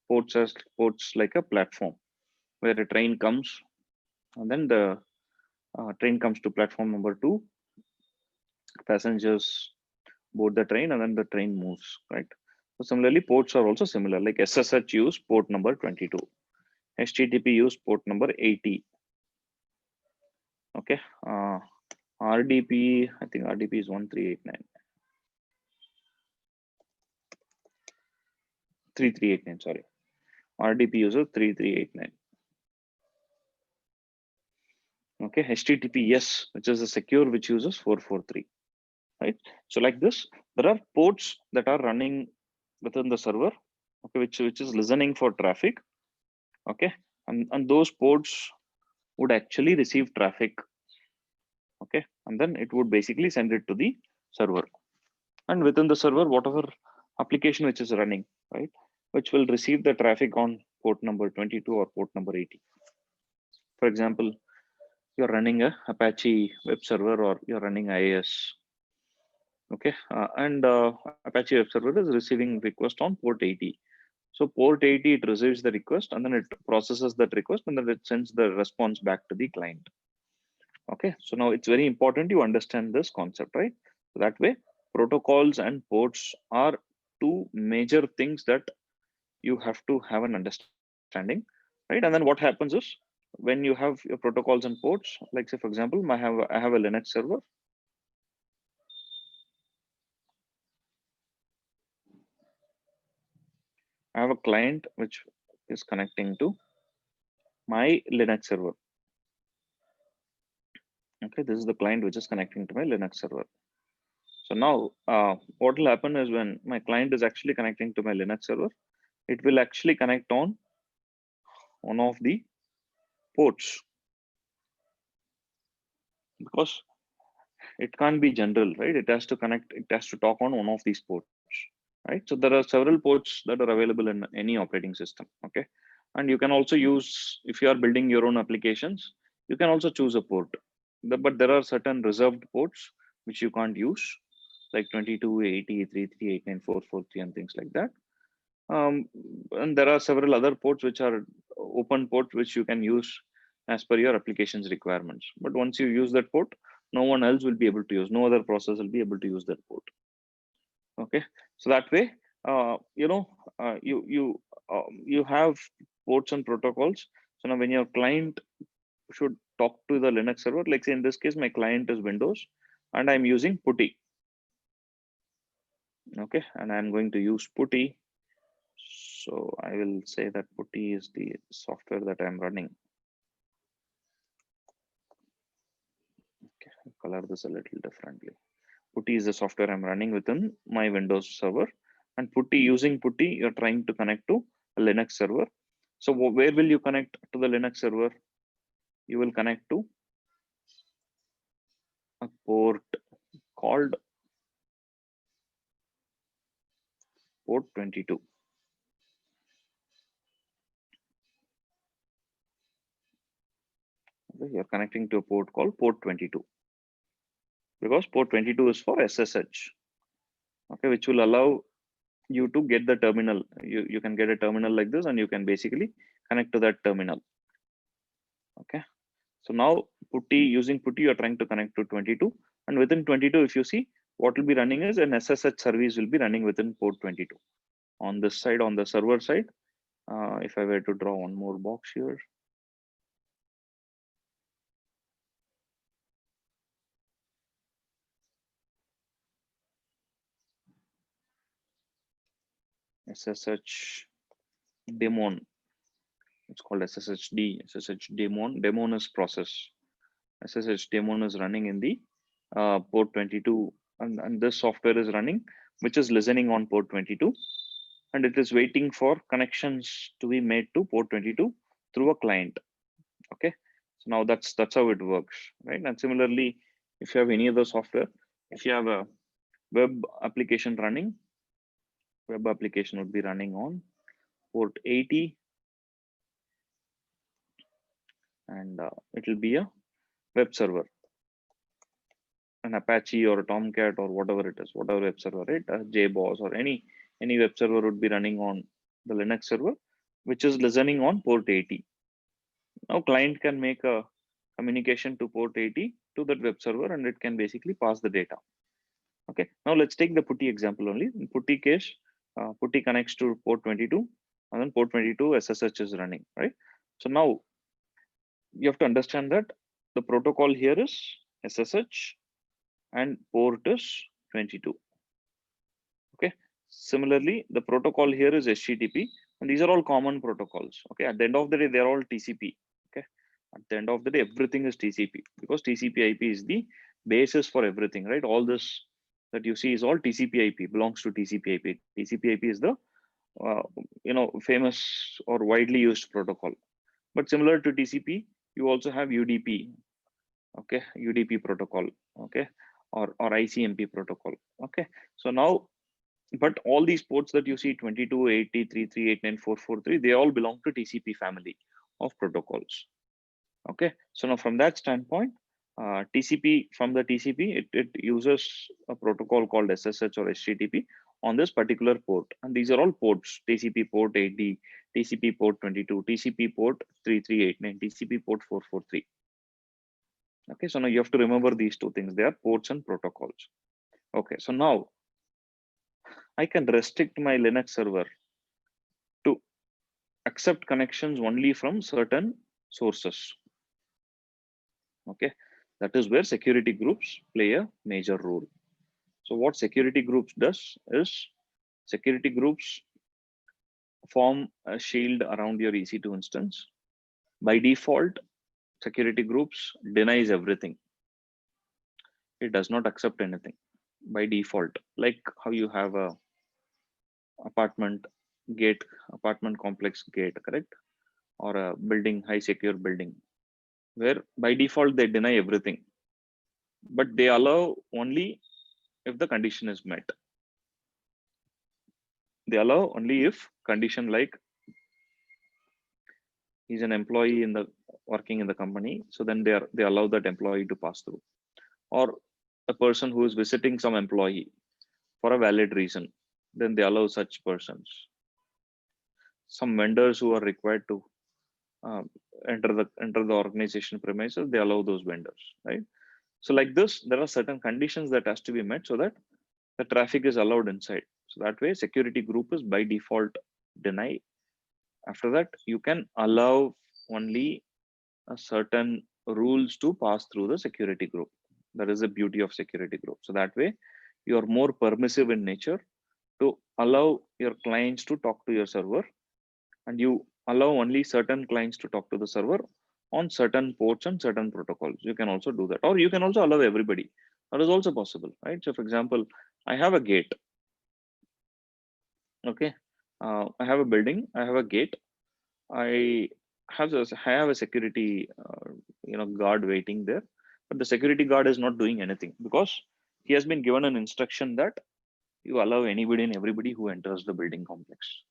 ports as ports like a platform where a train comes, and then the train comes to platform number 2. Passengers board the train, and then the train moves, right? So similarly, ports are also similar. Like SSH use port number 22, HTTP use port number 80. Okay, RDP, I think RDP is 1389. 3389, sorry. RDP user 3389. Okay, HTTP, yes, which is a secure, which uses 443, right? So like this, there are ports that are running within the server, okay, which is listening for traffic, okay, and those ports would actually receive traffic, okay, and then it would basically send it to the server, and within the server, whatever application which is running, right, which will receive the traffic on port number 22 or port number 80. For example, you're running a Apache web server or you're running IIS, okay, and Apache web server is receiving request on port 80. So port 80, it receives the request and then it processes that request and then it sends the response back to the client. Okay, so now it's very important you understand this concept, right? So that way, protocols and ports are two major things that you have to have an understanding, right? And then what happens is when you have your protocols and ports, like say for example, I have a Linux server. I have a client which is connecting to my Linux server. Okay, this is the client which is connecting to my Linux server. So now what will happen is when my client is actually connecting to my Linux server, it will actually connect on one of the ports because it can't be general, right? It has to connect, it has to talk on one of these ports, right? So there are several ports that are available in any operating system, okay? And you can also use, if you are building your own applications, you can also choose a port. But there are certain reserved ports which you can't use, like 22, 80, 33, 89, 443 and things like that. And there are several other ports which are open ports which you can use as per your application's requirements. But once you use that port, no one else will be able to use, no other process will be able to use that port. Okay, so that way, you have ports and protocols. So now when your client should talk to the Linux server, like say in this case, my client is Windows and I'm using PuTTY. Okay, and I'm going to use PuTTY. So I will say that PuTTY is the software that I'm running. Okay, I'll color this a little differently. PuTTY is the software I'm running within my Windows server, and PuTTY, using PuTTY, you're trying to connect to a Linux server. So where will you connect to the Linux server? You will connect to a port called port 22. Okay, you're connecting to a port called port 22 because port 22 is for SSH. Okay, which will allow you to get the terminal. You can get a terminal like this and you can basically connect to that terminal. Okay, so now PuTTY, using PuTTY, you're trying to connect to 22, and within 22, if you see, what will be running is an SSH service will be running within port 22. On this side, on the server side, if I were to draw one more box here, SSH daemon, it's called SSHD, SSH daemon. Daemon is process. SSH daemon is running in the port 22, and this software is running, which is listening on port 22, and it is waiting for connections to be made to port 22 through a client. Okay, so now that's how it works, right? And similarly, if you have any other software, if you have a web application running, web application would be running on port 80, and it will be a web server, an Apache or a Tomcat or whatever it is, whatever web server, right? A JBoss or any web server would be running on the Linux server, which is listening on port 80. Now client can make a communication to port 80 to that web server, and it can basically pass the data. Okay, now let's take the putty example only. In putty case, putty connects to port 22, and then port 22 SSH is running, right? So now you have to understand that the protocol here is SSH and port is 22. Okay, similarly, the protocol here is HTTP, and these are all common protocols. Okay, at the end of the day, they're all TCP. Okay, at the end of the day, everything is TCP, because TCP IP is the basis for everything, right? All this that you see is all TCP IP, belongs to TCP IP. TCP IP is the famous or widely used protocol. But similar to TCP, you also have UDP. Okay, UDP protocol. Okay, or ICMP protocol. Okay, so now, but all these ports that you see 22, 80, 3389, 443, they all belong to TCP family of protocols. Okay, so now from that standpoint, TCP, from the TCP, it uses a protocol called SSH or HTTP on this particular port, and these are all ports: TCP port 80, TCP port 22, TCP port 3389, TCP port 443. Okay, so now you have to remember these two things. They are ports and protocols. Okay, so now I can restrict my Linux server to accept connections only from certain sources. Okay, that is where security groups play a major role. So what security groups does is, security groups form a shield around your EC2 instance. By default, security groups denies everything. It does not accept anything by default, like how you have a apartment gate, apartment complex gate, correct? Or a building, high secure building, where by default they deny everything, but they allow only if the condition is met. They allow only if condition like he's an employee in the working in the company, so then they allow that employee to pass through, or a person who is visiting some employee for a valid reason, then they allow such persons. Some vendors who are required to enter the organization premises, they allow those vendors, right? So like this, there are certain conditions that has to be met so that the traffic is allowed inside. So that way, security group is by default deny. After that, you can allow only a certain rules to pass through the security group. That is the beauty of security group. So that way, you are more permissive in nature to allow your clients to talk to your server, and you allow only certain clients to talk to the server on certain ports and certain protocols. You can also do that, or you can also allow everybody. That is also possible, right? So for example, I have a gate. Okay, I have a building, I have a gate, I have a security guard waiting there, but the security guard is not doing anything because he has been given an instruction that you allow anybody and everybody who enters the building complex.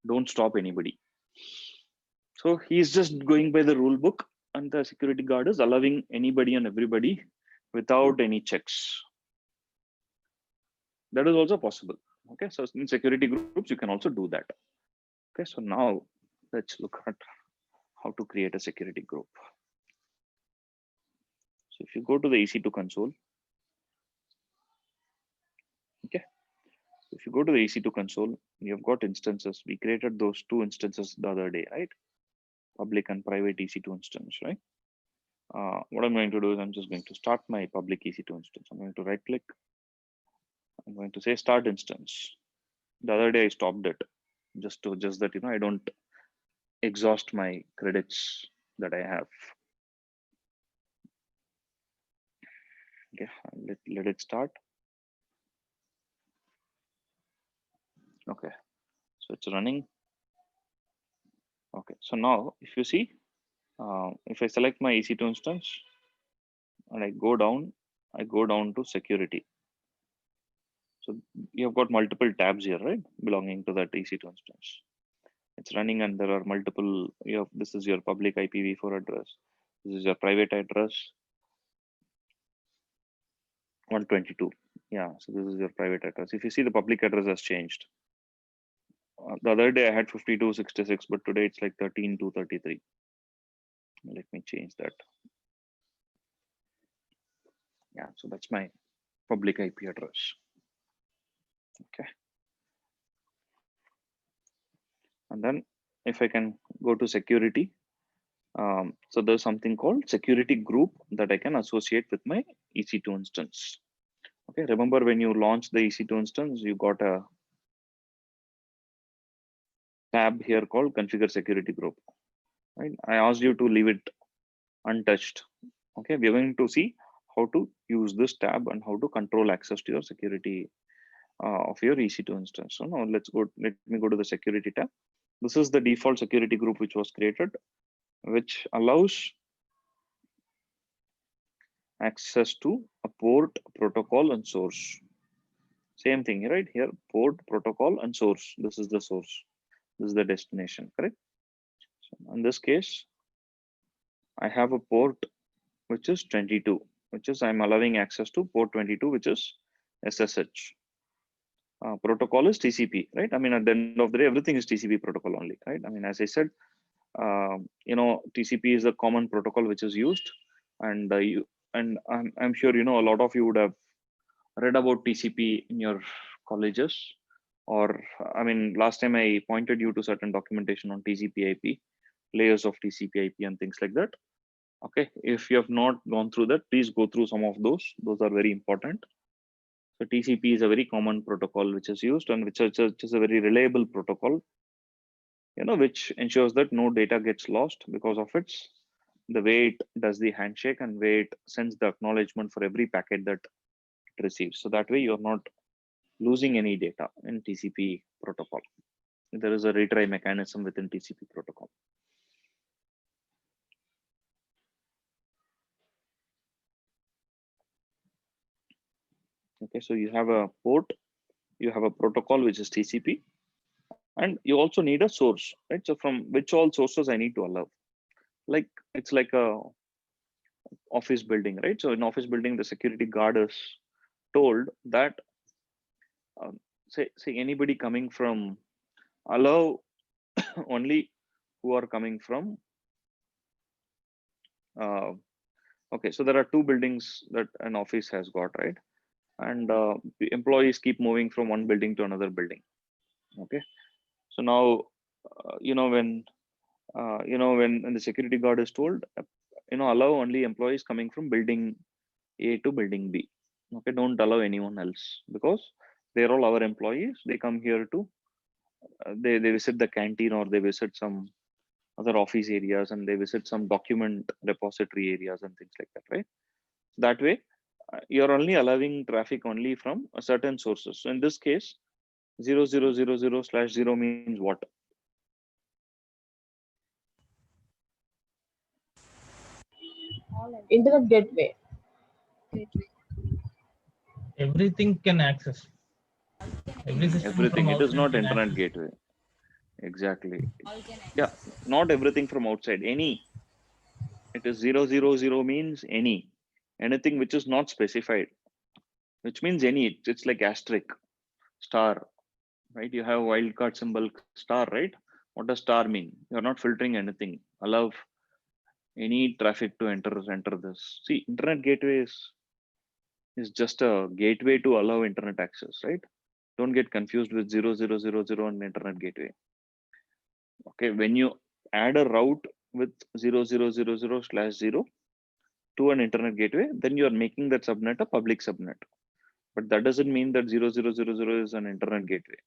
Don't stop anybody. So he's just going by the rule book, and the security guard is allowing anybody and everybody without any checks. That is also possible. Okay, so in security groups, you can also do that. Okay, so now let's look at how to create a security group. So if you go to the EC2 console, okay, if you go to the EC2 console, you've got instances. We created those two instances the other day, right? Public and private EC2 instance, right? What I'm going to do is I'm just going to start my public EC2 instance. I'm going to right click. I'm going to say start instance. The other day I stopped it just that I don't exhaust my credits that I have. Okay, let it start. Okay, so it's running. Okay, so now if you see, if I select my EC2 instance and I go down to security. So you've got multiple tabs here, right? Belonging to that EC2 instance. It's running and there are multiple, this is your public IPv4 address. This is your private address. 122. Yeah, so this is your private address. If you see, the public address has changed. The other day I had 5266, but today it's like 13233. Let me change that. Yeah, so that's my public IP address. Okay. And then if I can go to security, so there's something called security group that I can associate with my EC2 instance. Okay, remember when you launched the EC2 instance, you got a tab here called configure security group, right? I asked you to leave it untouched. Okay, we're going to see how to use this tab and how to control access to your security of your EC2 instance. So now let me go to the security tab. This is the default security group which was created, which allows access to a port, protocol, and source. Same thing, right? Here, port, protocol, and source. This is the source. This is the destination, correct? So in this case, I have a port which is 22, which is I'm allowing access to port 22, which is SSH. Protocol is TCP, right? I mean, at the end of the day, everything is TCP protocol only, right? I mean, as I said, TCP is a common protocol which is used, and I'm sure a lot of you would have read about TCP in your colleges, or I mean, last time I pointed you to certain documentation on TCP/IP, layers of TCP/IP, and things like that. Okay, if you have not gone through that, please go through some of those. Those are very important. So TCP is a very common protocol which is used, and which is a very reliable protocol, which ensures that no data gets lost because of its the way it does the handshake and way it sends the acknowledgement for every packet that it receives. So that way you're not losing any data in TCP protocol. There is a retry mechanism within TCP protocol. Okay, so you have a port, you have a protocol which is TCP, and you also need a source, right? So from which all sources I need to allow. Like it's like a office building, right? So in office building, the security guard is told that say anybody coming from allow only who are coming from uh, okay, so there are two buildings that an office has got, right? And the employees keep moving from one building to another building. Okay, so now when the security guard is told allow only employees coming from building A to building B. Okay, don't allow anyone else, because they're all our employees. They come here to they visit the canteen, or they visit some other office areas, and they visit some document repository areas and things like that, right? That way you're only allowing traffic only from a certain sources. So in this case, 0000/0 means what? Internet gateway. Everything can access. Every system from Everything. It is outside not can internet access. gateway. Exactly. Yeah, not everything from outside. Any. It is 000 means any. Anything which is not specified, which means any. It's like asterisk, star, right? You have wildcard symbol star, right? What does star mean? You're not filtering anything. Allow any traffic to enter this. See, internet gateway is just a gateway to allow internet access, right? Don't get confused with 0000 and internet gateway. Okay, when you add a route with 0000/0 to an internet gateway, then you are making that subnet a public subnet. But that doesn't mean that 0000 is an internet gateway.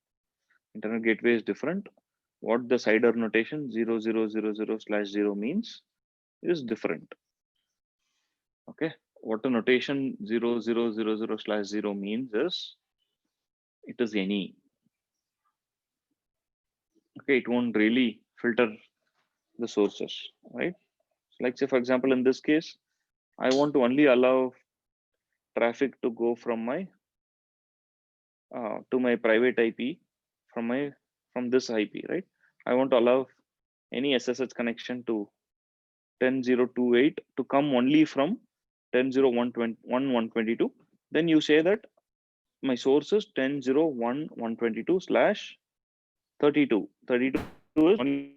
Internet gateway is different. What the CIDR notation 0000/0 means is different. Okay, what the notation 0000/0 means is it is any. Okay, it won't really filter the sources, right? Like say, for example, in this case, I want to only allow traffic to go from my to my private IP from this IP, right? I want to allow any SSH connection to 10.0.28 to come only from 10.0.1.1.122 Then you say that my source is 10.0.1.122/32. 32 is only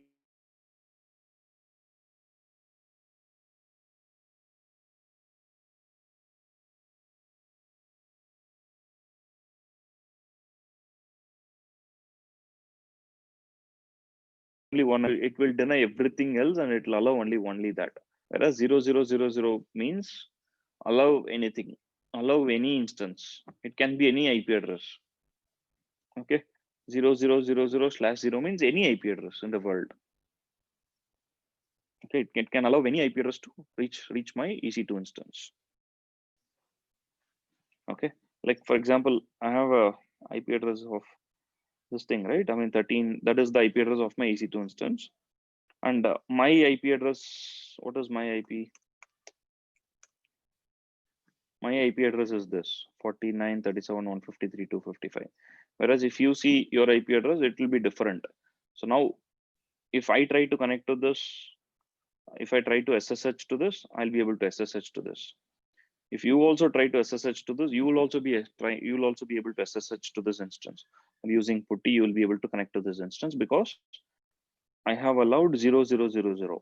one. It will deny everything else and it will allow only that. Whereas 0000 means allow anything, allow any instance. It can be any IP address. Okay, 0000/0 means any IP address in the world. Okay, it can allow any IP address to reach my EC2 instance. Okay, like for example, I have a IP address of this thing, right? I mean 13. That is the IP address of my EC2 instance, and my IP address. What is my IP? My IP address is this 49.37.153.255. Whereas if you see your IP address, it will be different. So now, if I try to connect to this, if I try to SSH to this, I'll be able to SSH to this. If you also try to SSH to this, you will also be able to SSH to this instance. And using putty, you will be able to connect to this instance because I have allowed 0000.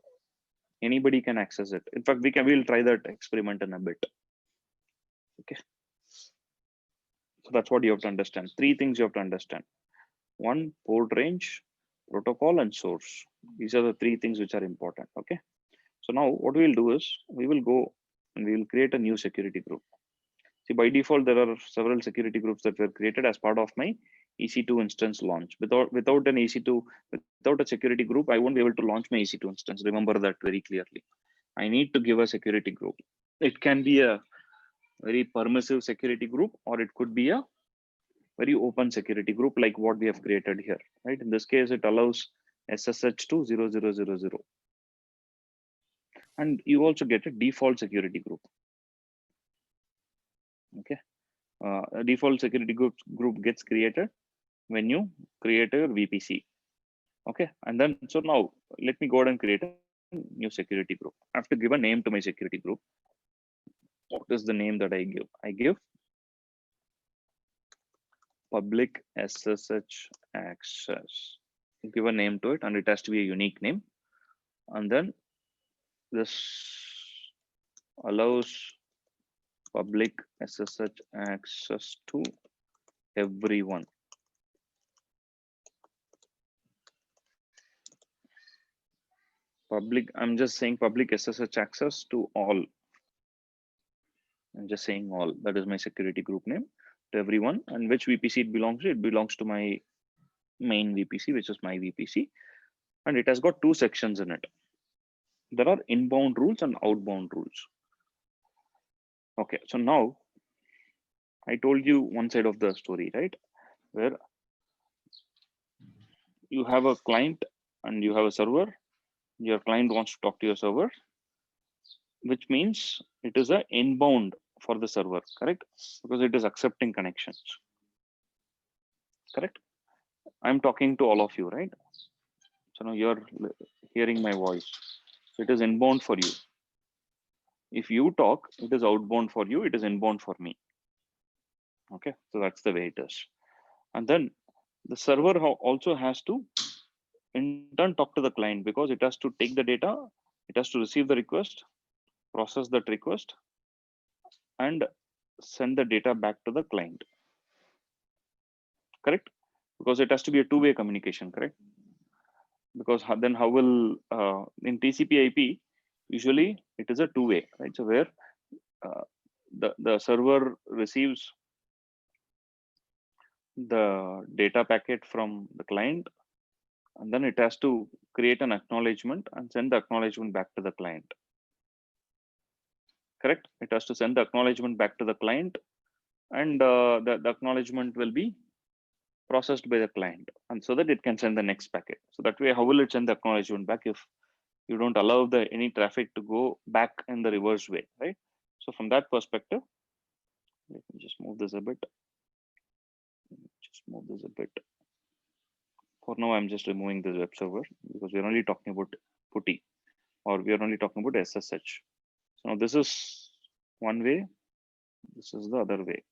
Anybody can access it. In fact, we'll try that experiment in a bit. Okay. So that's what you have to understand. Three things you have to understand. One, port range, protocol, and source. These are the three things which are important. Okay. So now what we'll do is we will go and we will create a new security group. See, by default, there are several security groups that were created as part of my EC2 instance launch. Without an EC2, without a security group, I won't be able to launch my EC2 instance. Remember that very clearly. I need to give a security group. It can be a very permissive security group, or it could be a very open security group like what we have created here, right? In this case, it allows SSH to 0000. And you also get a default security group. Okay. A default security group gets created when you create a VPC. Okay. And then, so now let me go ahead and create a new security group. I have to give a name to my security group. What is the name that I give? I give public SSH access. Give a name to it, and it has to be a unique name. And then this allows public SSH access to everyone. I'm just saying public SSH access to all. I'm just saying all. That is my security group name to everyone. And which VPC it belongs to? It belongs to my main VPC, which is my VPC. And it has got two sections in it. There are inbound rules and outbound rules. Okay, so now I told you one side of the story, right? Where you have a client and you have a server. Your client wants to talk to your server, which means it is an inbound for the server, correct? Because it is accepting connections, correct? I'm talking to all of you, right? So now you're hearing my voice. So it is inbound for you. If you talk, it is outbound for you. It is inbound for me. Okay, so that's the way it is. And then the server also has to in turn talk to the client because it has to take the data, it has to receive the request, process that request, and send the data back to the client. Correct? Because it has to be a two-way communication, correct? Because then how will in TCP/IP usually it is a two-way, right? So where the server receives the data packet from the client, and then it has to create an acknowledgement and send the acknowledgement back to the client. Correct? It has to send the acknowledgement back to the client, and the acknowledgement will be processed by the client, and so that it can send the next packet. So that way, how will it send the acknowledgement back if you don't allow any traffic to go back in the reverse way, right? So from that perspective, let me just move this a bit. For now, I'm just removing this web server because we're only talking about putty, or we are only talking about SSH. So now this is one way This is the other way.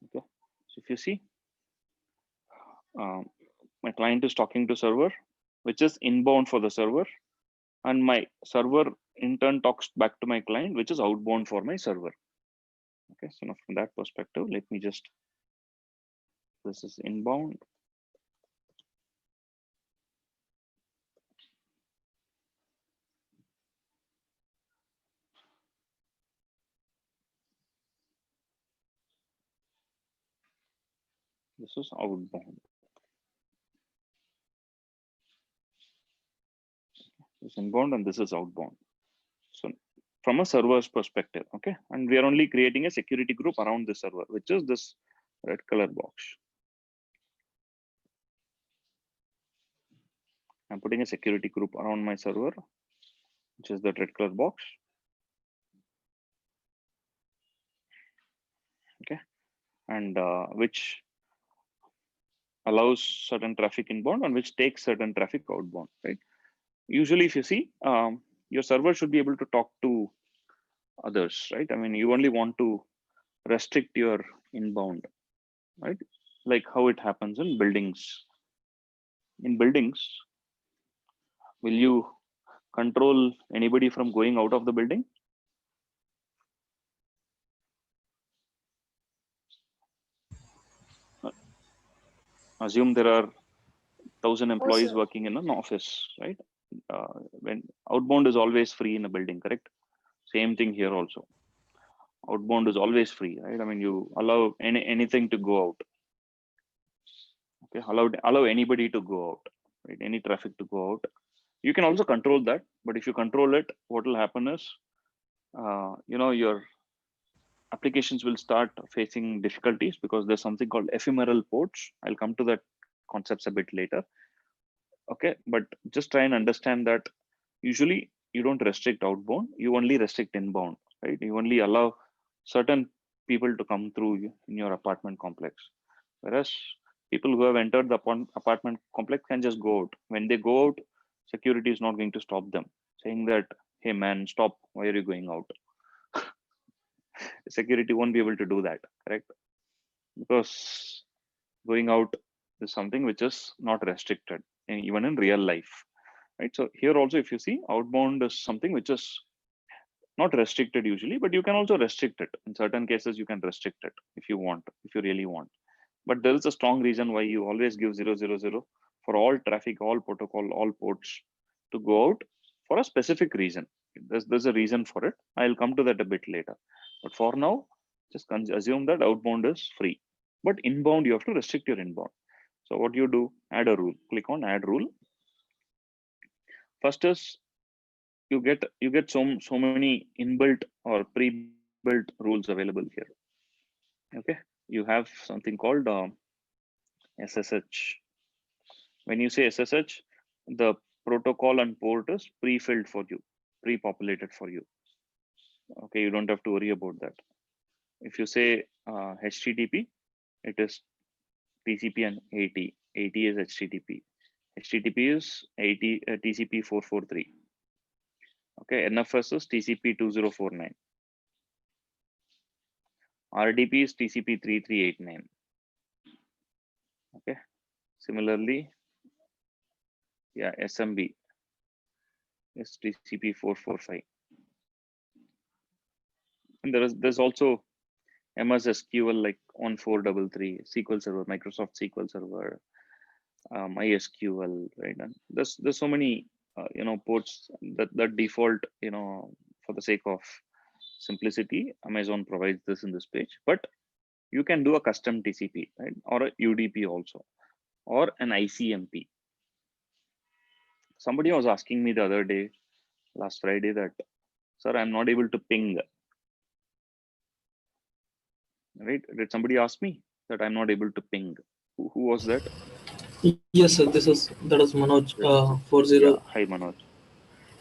Okay, so if you see, my client is talking to server, which is inbound for the server, and my server in turn talks back to my client, which is outbound for my server. Okay, so now from that perspective, let me just, this is inbound. This is outbound. This is inbound and this is outbound. So from a server's perspective, okay, and we are only creating a security group around the server, which is this red color box. I'm putting a security group around my server, which is the red color box. Okay, and which allows certain traffic inbound and which takes certain traffic outbound, right? Usually, if you see, your server should be able to talk to others, right? I mean, you only want to restrict your inbound, right? Like how it happens in buildings. In buildings, will you control anybody from going out of the building? Assume there are 1,000 employees sir. working in an office, right? When outbound is always free in a building, correct? Same thing here also. Outbound is always free, right? I mean, you allow anything to go out. Okay, allow anybody to go out, right? Any traffic to go out. You can also control that, but if you control it, what will happen is, your applications will start facing difficulties because there's something called ephemeral ports. I'll come to that concepts a bit later. Okay, but just try and understand that usually you don't restrict outbound, you only restrict inbound, right? You only allow certain people to come through in your apartment complex, whereas people who have entered the apartment complex can just go out. When they go out, security is not going to stop them, saying that, hey man, stop, why are you going out? Security won't be able to do that, correct? Because going out is something which is not restricted, even in real life, right? So here also, if you see, outbound is something which is not restricted usually, but you can also restrict it. In certain cases, you can restrict it if you want, if you really want. But there is a strong reason why you always give 000 for all traffic, all protocol, all ports to go out for a specific reason. There's a reason for it. I'll come to that a bit later. But for now, just assume that outbound is free. But inbound, you have to restrict your inbound. So what you do, add a rule. Click on add rule. First is you get so many inbuilt or pre-built rules available here. Okay, you have something called SSH. When you say SSH, the protocol and port is pre-filled for you, pre-populated for you. Okay, you don't have to worry about that. If you say HTTP, it is TCP and AT. AT is HTTP. HTTP is TCP 443. Okay, NFS is TCP 2049. RDP is TCP 3389. Okay, similarly, yeah, SMB is TCP 445. And there's also MS SQL like 1433, SQL Server, Microsoft SQL Server, MySQL, right? And there's so many ports that default, for the sake of simplicity, Amazon provides this in this page, but you can do a custom TCP, right? Or a UDP also, or an ICMP. Somebody was asking me the other day, last Friday, that, sir, I'm not able to ping. Right? Did somebody ask me that I'm not able to ping? Who was that? Yes, sir. That is Manoj. 40. Yeah. Hi, Manoj.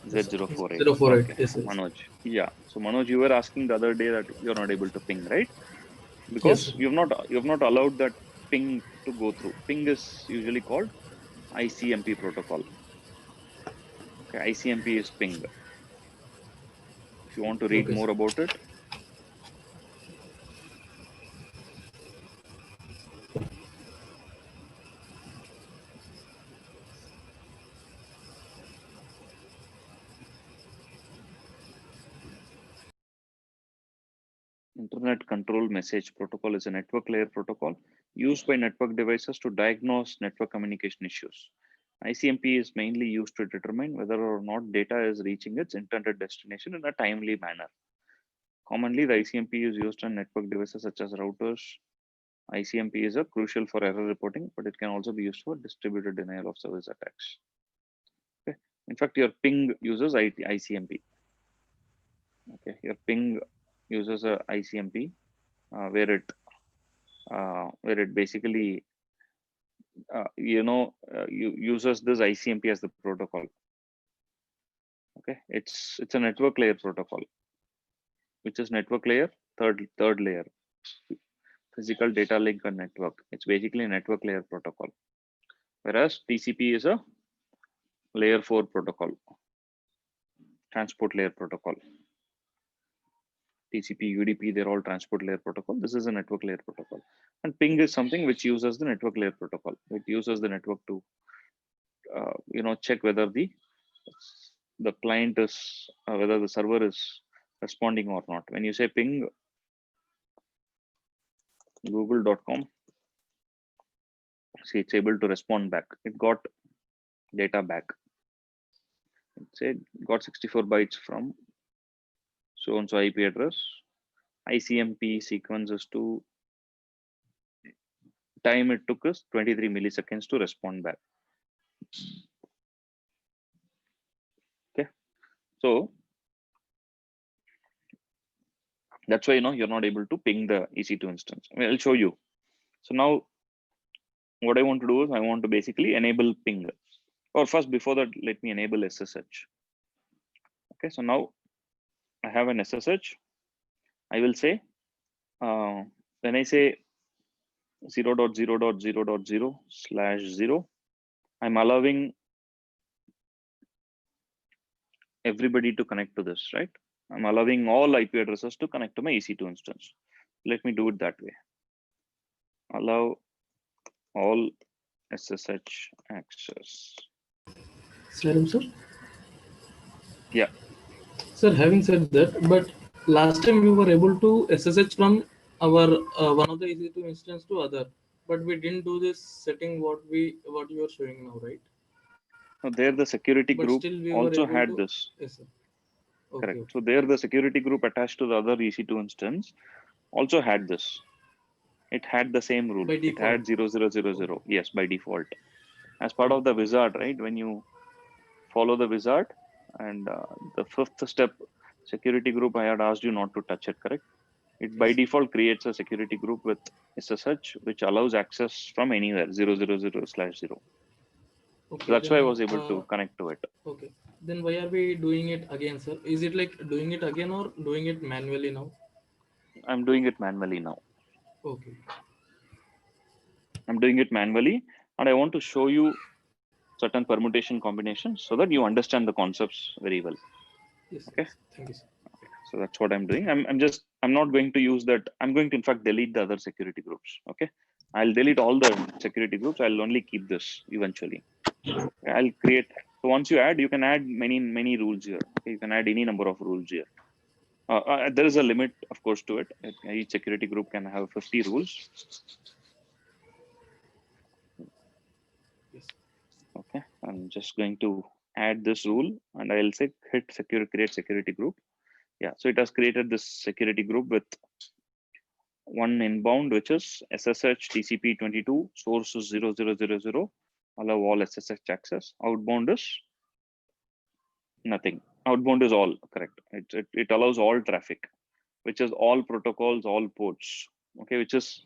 Z048. 048. Okay, Yes, yes. Manoj. Yeah. So Manoj, you were asking the other day that you're not able to ping, right? Yes, Because sir. you've not allowed that ping to go through. Ping is usually called ICMP protocol. Okay, ICMP is ping. If you want to read Okay, sir. more about it, Internet Control Message Protocol is a network layer protocol used by network devices to diagnose network communication issues. ICMP is mainly used to determine whether or not data is reaching its intended destination in a timely manner. Commonly, the ICMP is used on network devices such as routers. ICMP is a crucial for error reporting, but it can also be used for distributed denial of service attacks. Okay. In fact, your ping uses ICMP. Okay, your ping uses a ICMP where it basically uses this ICMP as the protocol. Okay, it's a network layer protocol, which is network layer third layer, physical data link and network. It's basically a network layer protocol, whereas TCP is a layer 4 protocol, transport layer protocol. TCP, UDP, they're all transport layer protocol. This is a network layer protocol. And ping is something which uses the network layer protocol. It uses the network to, check whether the client is, whether the server is responding or not. When you say ping google.com, see, it's able to respond back. It got data back. It said got 64 bytes from so-and-so IP address. ICMP sequences to time it took us 23 milliseconds to respond back. Okay, so that's why you're not able to ping the EC2 instance. I mean, I'll show you. So now what I want to do is I want to basically enable ping. Or first, before that, let me enable SSH. Okay, so now I have an SSH. I will say when I say 0.0.0.0/0, I'm allowing everybody to connect to this, right? I'm allowing all IP addresses to connect to my EC2 instance. Let me do it that way. Allow all SSH access. Salim, sir. Yeah. Sir, having said that, but last time we were able to SSH from our one of the EC2 instance to other, but we didn't do this setting what you are showing now, right? So there the security But group still we were also able had to. this. Yes, sir. Okay, Correct. okay. So there the security group attached to the other EC2 instance also had this. It had the same rule. By It default. had 0000. Okay. Yes, by default. As part of Okay. the wizard, right? When you follow the wizard and the fifth step security group, I had asked you not to touch it, correct? It by Yes. default creates a security group with SSH, which allows access from anywhere 000/0. So Okay. that's why I Then. was able to connect to it. Okay. Then why are we doing it again, sir? Is it like doing it again or doing it manually now? I'm doing it manually now. Okay. I'm doing it manually, and I want to show you certain permutation combinations so that you understand the concepts very well. Yes, sir. Okay. Yes. Thank you, sir. So that's what I'm doing. I'm not going to use that. I'm going to in fact delete the other security groups. Okay. I'll delete all the security groups. I'll only keep this eventually. I'll create. So once you add, you can add many rules here. Okay? You can add any number of rules here. There is a limit, of course, to it. Each security group can have 50 rules. Yes. Okay. I'm just going to add this rule and I'll say hit create security group. Yeah. So it has created this security group with one inbound, which is SSH TCP 22, source is 0000, allow all SSH access. Outbound is nothing. Outbound is all, correct. It allows all traffic, which is all protocols, all ports. Okay, which is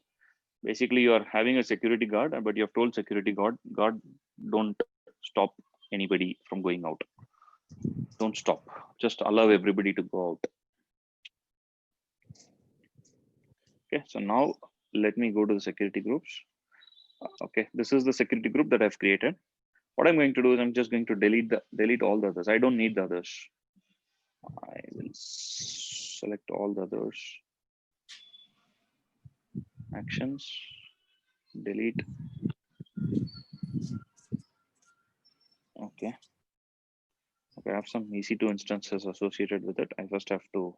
basically you are having a security guard, but you have told security guard don't stop anybody from going out. Don't stop. Just allow everybody to go out. Okay, so now let me go to the security groups. Okay, this is the security group that I've created. What I'm going to do is I'm just going to delete all the others. I don't need the others. I will select all the others. Actions, delete. Okay. Okay, I have some EC2 instances associated with it. I first have to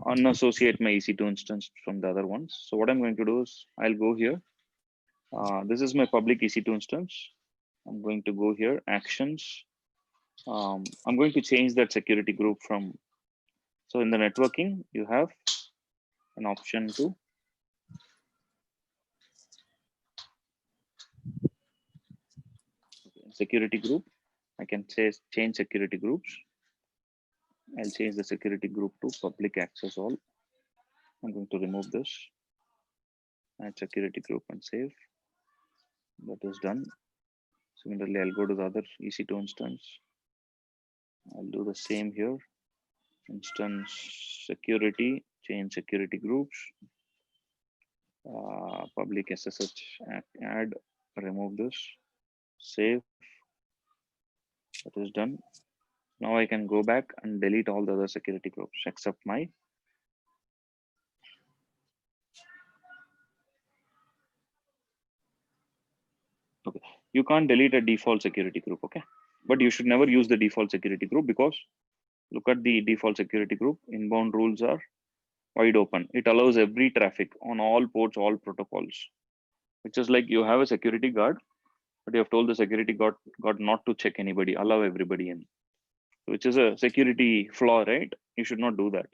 unassociate my EC2 instance from the other ones. So what I'm going to do is I'll go here. This is my public EC2 instance. I'm going to go here, actions. I'm going to change that security group from, so in the networking, you have an option to security group. I can say change security groups. I'll change the security group to public access all. I'm going to remove this, add security group and save. That is done. Similarly, I'll go to the other EC2 instance. I'll do the same here. Instance security, change security groups, public SSH add, remove this, save. That is done. Now I can go back and delete all the other security groups except my okay. You can't delete a default security group, okay? But you should never use the default security group because look at the default security group. Inbound rules are wide open. It allows every traffic on all ports, all protocols, which is like you have a security guard, but you have told the security guard not to check anybody, allow everybody in, which is a security flaw, right? You should not do that.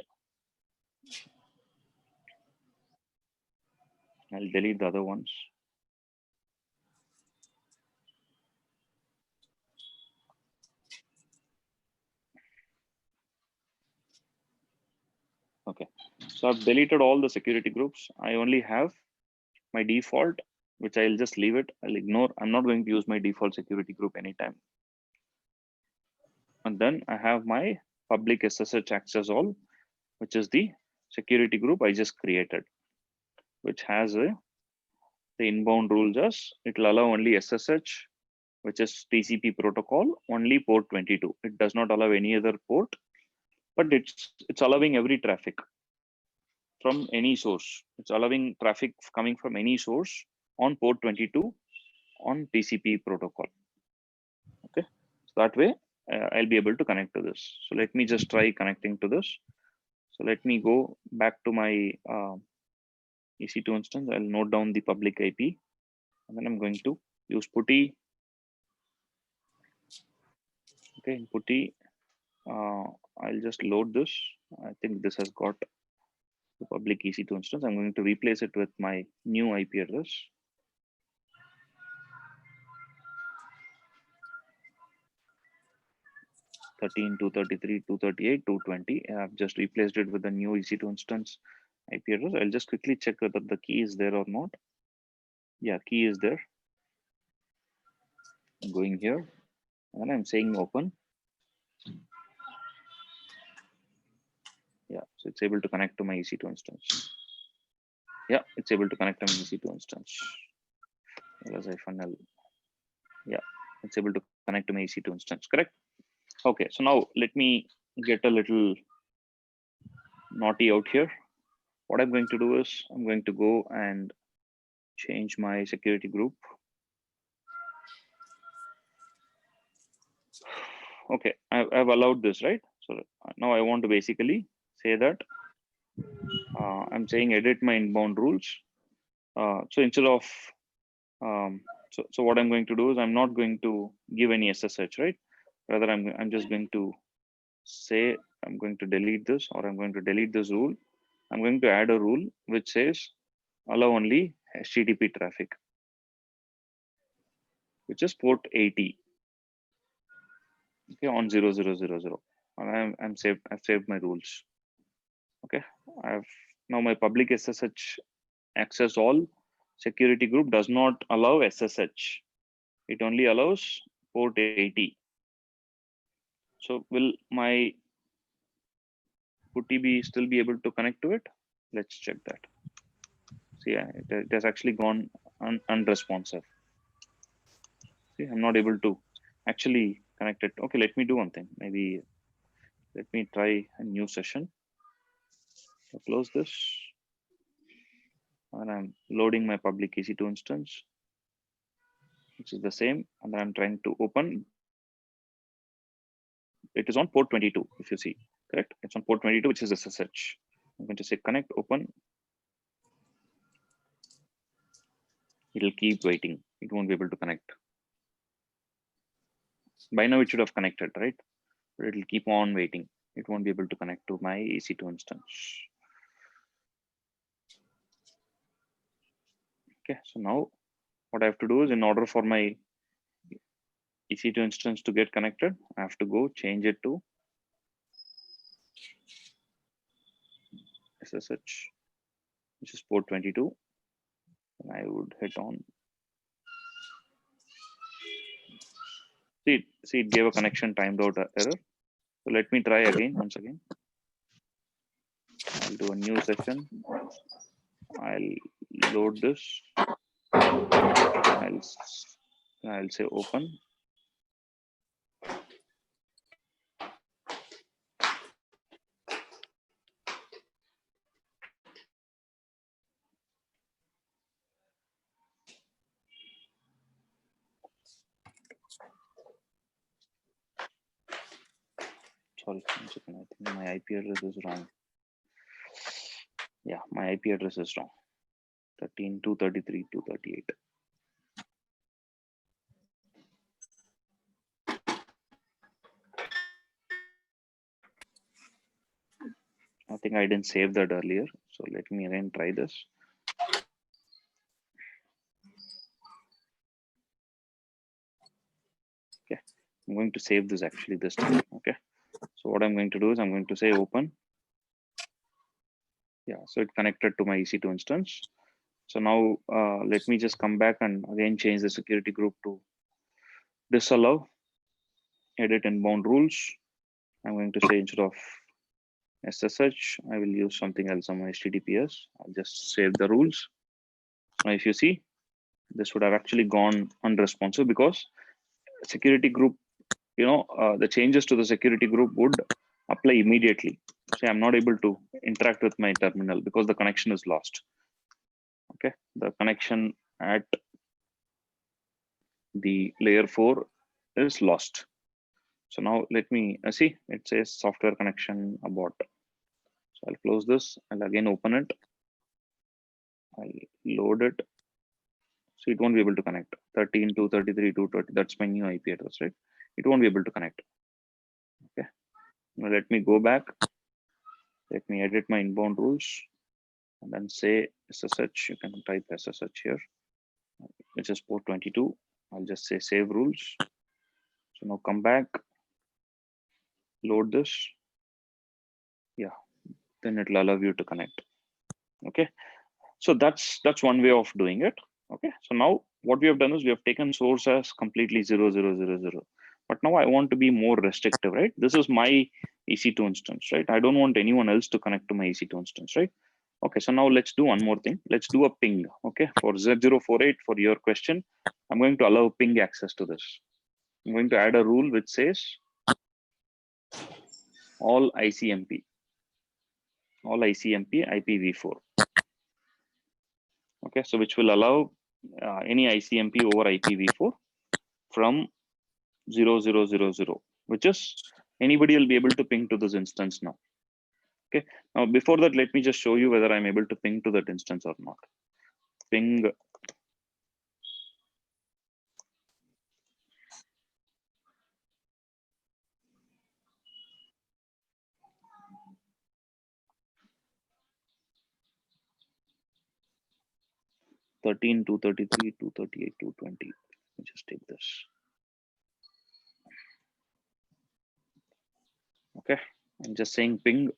I'll delete the other ones. Okay, so I've deleted all the security groups. I only have my default, which I'll just leave it. I'll ignore. I'm not going to use my default security group anytime. And then I have my public SSH access all, which is the security group I just created, which has the inbound rules as it will allow only SSH, which is TCP protocol, only port 22. It does not allow any other port, but it's allowing every traffic from any source. It's allowing traffic coming from any source on port 22 on TCP protocol. Okay, so that way I'll be able to connect to this. So let me just try connecting to this. So let me go back to my EC2 instance. I'll note down the public IP, and then I'm going to use putty. Okay, in putty, I'll just load this. I think this has got the public EC2 instance. I'm going to replace it with my new IP address. (13, 233, 238, 220). I've just replaced it with the new EC2 instance IP address. I'll just quickly check whether the key is there or not. Yeah, key is there. I'm going here, and I'm saying open. Yeah, so it's able to connect to my EC2 instance. Yeah, it's able to connect to my EC2 instance. L. Yeah, it's able to connect to my EC2 instance, correct? Okay, so now let me get a little naughty out here. What I'm going to do is I'm going to go and change my security group. Okay, I've allowed this, right? So now I want to basically say that I'm saying edit my inbound rules. So instead of so what I'm going to do is I'm not going to give any SSH, right? Rather, I'm just going to say I'm going to delete this, or I'm going to delete this rule. I'm going to add a rule which says allow only HTTP traffic, which is port 80. Okay, on 0000. And I've saved my rules. Okay, I've now my public SSH access all security group does not allow SSH. It only allows port 80. So will my putty be still be able to connect to it? Let's check that. See, it has actually gone unresponsive. See, I'm not able to actually connect it. Okay, let me do one thing. Maybe let me try a new session. I'll close this, and I'm loading my public EC2 instance, which is the same, and I'm trying to open. It is on port 22, if you see, correct? It's on port 22, which is SSH. I'm going to say connect, open. It'll keep waiting. It won't be able to connect. By now it should have connected, right? But it'll keep on waiting. It won't be able to connect to my EC2 instance. Okay, so now what I have to do is, in order for my EC2 instance to get connected, I have to go change it to SSH, which is port 22. And I would hit on. See, it gave a connection timed out error. So let me try again, once again. I'll do a new session. I'll load this. I'll say open. Sorry, one second. I think my IP address is wrong. Yeah, my IP address is wrong. 13.233.238. I think I didn't save that earlier. So let me again try this. Okay, I'm going to save this actually this time. Okay, so what I'm going to do is I'm going to say open. Yeah, so it connected to my EC2 instance. So now let me just come back and again change the security group to disallow, edit inbound rules. I'm going to say instead of SSH, I will use something else on my HTTPS. I'll just save the rules. Now, if you see, this would have actually gone unresponsive because security group, the changes to the security group would apply immediately. So I'm not able to interact with my terminal because the connection is lost. Okay, the connection at the layer 4 is lost. So now let me see, it says software connection abort. So I'll close this and again open it. I'll load it. So it won't be able to connect. 13.233.230, that's my new IP address, right? It won't be able to connect. Okay. Now let me go back. Let me edit my inbound rules and then say SSH. You can type SSH here, which is port 22. I'll just say save rules. So now come back, load this. Yeah, then it'll allow you to connect. Okay. So that's one way of doing it. Okay. So now what we have done is we have taken source as completely 0.0.0.0. But now I want to be more restrictive, right? This is my EC2 instance, right? I don't want anyone else to connect to my EC2 instance, right? Okay, so now let's do one more thing. Let's do a ping. Okay, for Z048, for your question, I'm going to allow ping access to this. I'm going to add a rule which says all ICMP IPv4. Okay, so which will allow any ICMP over IPv4 from 0.0.0.0, which is anybody will be able to ping to this instance now. Okay, now before that, let me just show you whether I'm able to ping to that instance or not. Ping (13, 233, 238, 220). Let me just take this. Okay, I'm just saying ping.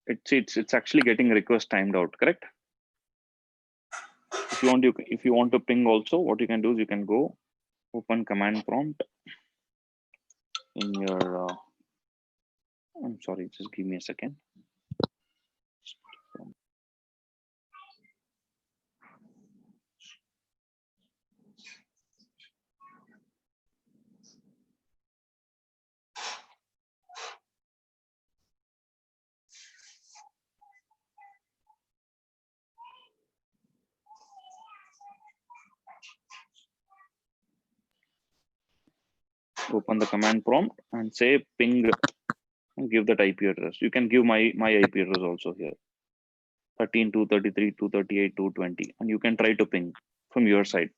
It's actually getting request timed out, correct? If you want to ping also, what you can do is you can go open command prompt in your I'm sorry, just give me a second. Open the command prompt and say ping and give that IP address. You can give my IP address also here. 13, 233, 238, 220, and you can try to ping from your side.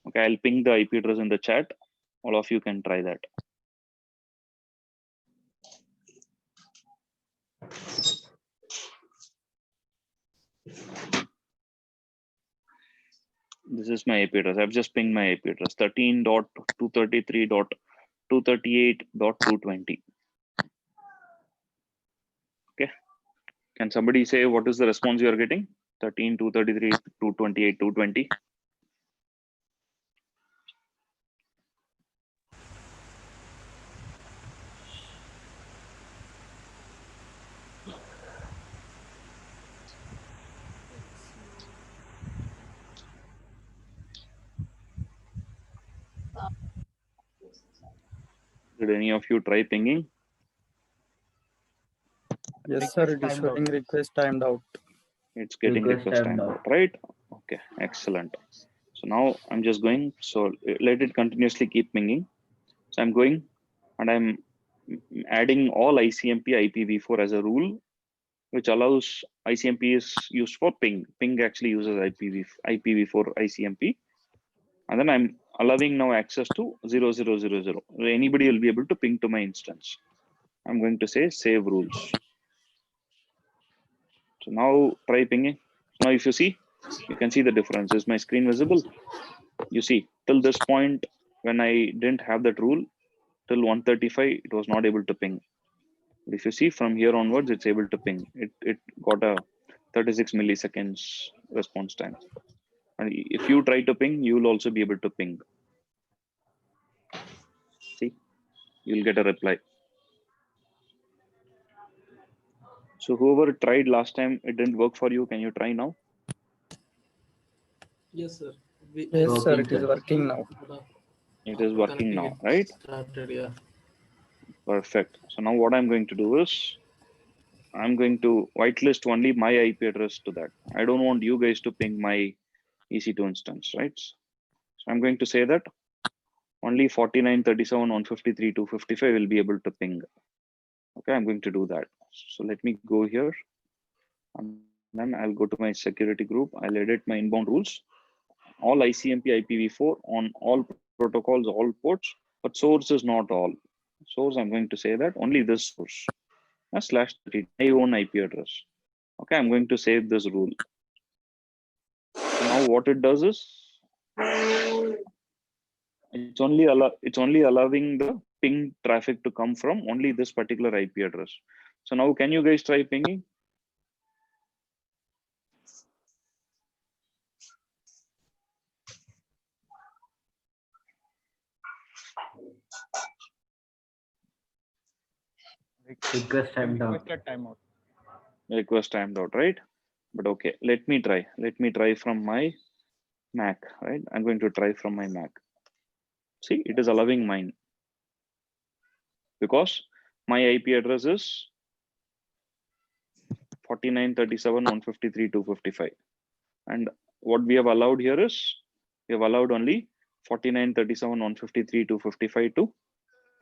Okay, I'll ping the IP address in the chat. All of you can try that. This is my IP address. I've just pinged my IP address 13.233.238.220. Okay. Can somebody say what is the response you are getting? 13, 233, 228, 220. Did any of you try pinging? Yes, sir. It is showing request timed out. It's getting request timed out, right? Okay, excellent. So now I'm just going. So let it continuously keep pinging. So I'm going and I'm adding all ICMP IPv4 as a rule, which allows ICMP is used for ping. Ping actually uses IPv4 ICMP. And then I'm allowing now access to 0000. Anybody will be able to ping to my instance. I'm going to say save rules. So now try pinging. Now if you see, you can see the difference. Is my screen visible? You see, till this point, when I didn't have that rule, till 135, it was not able to ping. But if you see from here onwards, it's able to ping. It got a 36 milliseconds response time. And if you try to ping, you will also be able to ping. See, you'll get a reply. So whoever tried last time, it didn't work for you. Can you try now? Yes, sir. Yes, sir. It is working now. It is working now, right? Started, yeah. Perfect. So now what I'm going to do is, I'm going to whitelist only my IP address to that. I don't want you guys to ping my EC2 instance, right? So I'm going to say that only 49.37.153.255 will be able to ping. Okay, I'm going to do that. So let me go here and then I'll go to my security group. I'll edit my inbound rules. All ICMP IPv4 on all protocols, all ports, but source is not all. Source, I'm going to say that only this source. /30, my own IP address. Okay, I'm going to save this rule. Now what it does is it's only allowing the ping traffic to come from only this particular IP address. So now can you guys try pinging? Request timed out. Request timed out, right? But okay, let me try. Let me try from my Mac, right? I'm going to try from my Mac. See, it is allowing mine because my IP address is 49.37.153.255. And what we have allowed here is we have allowed only 49.37.153.255 to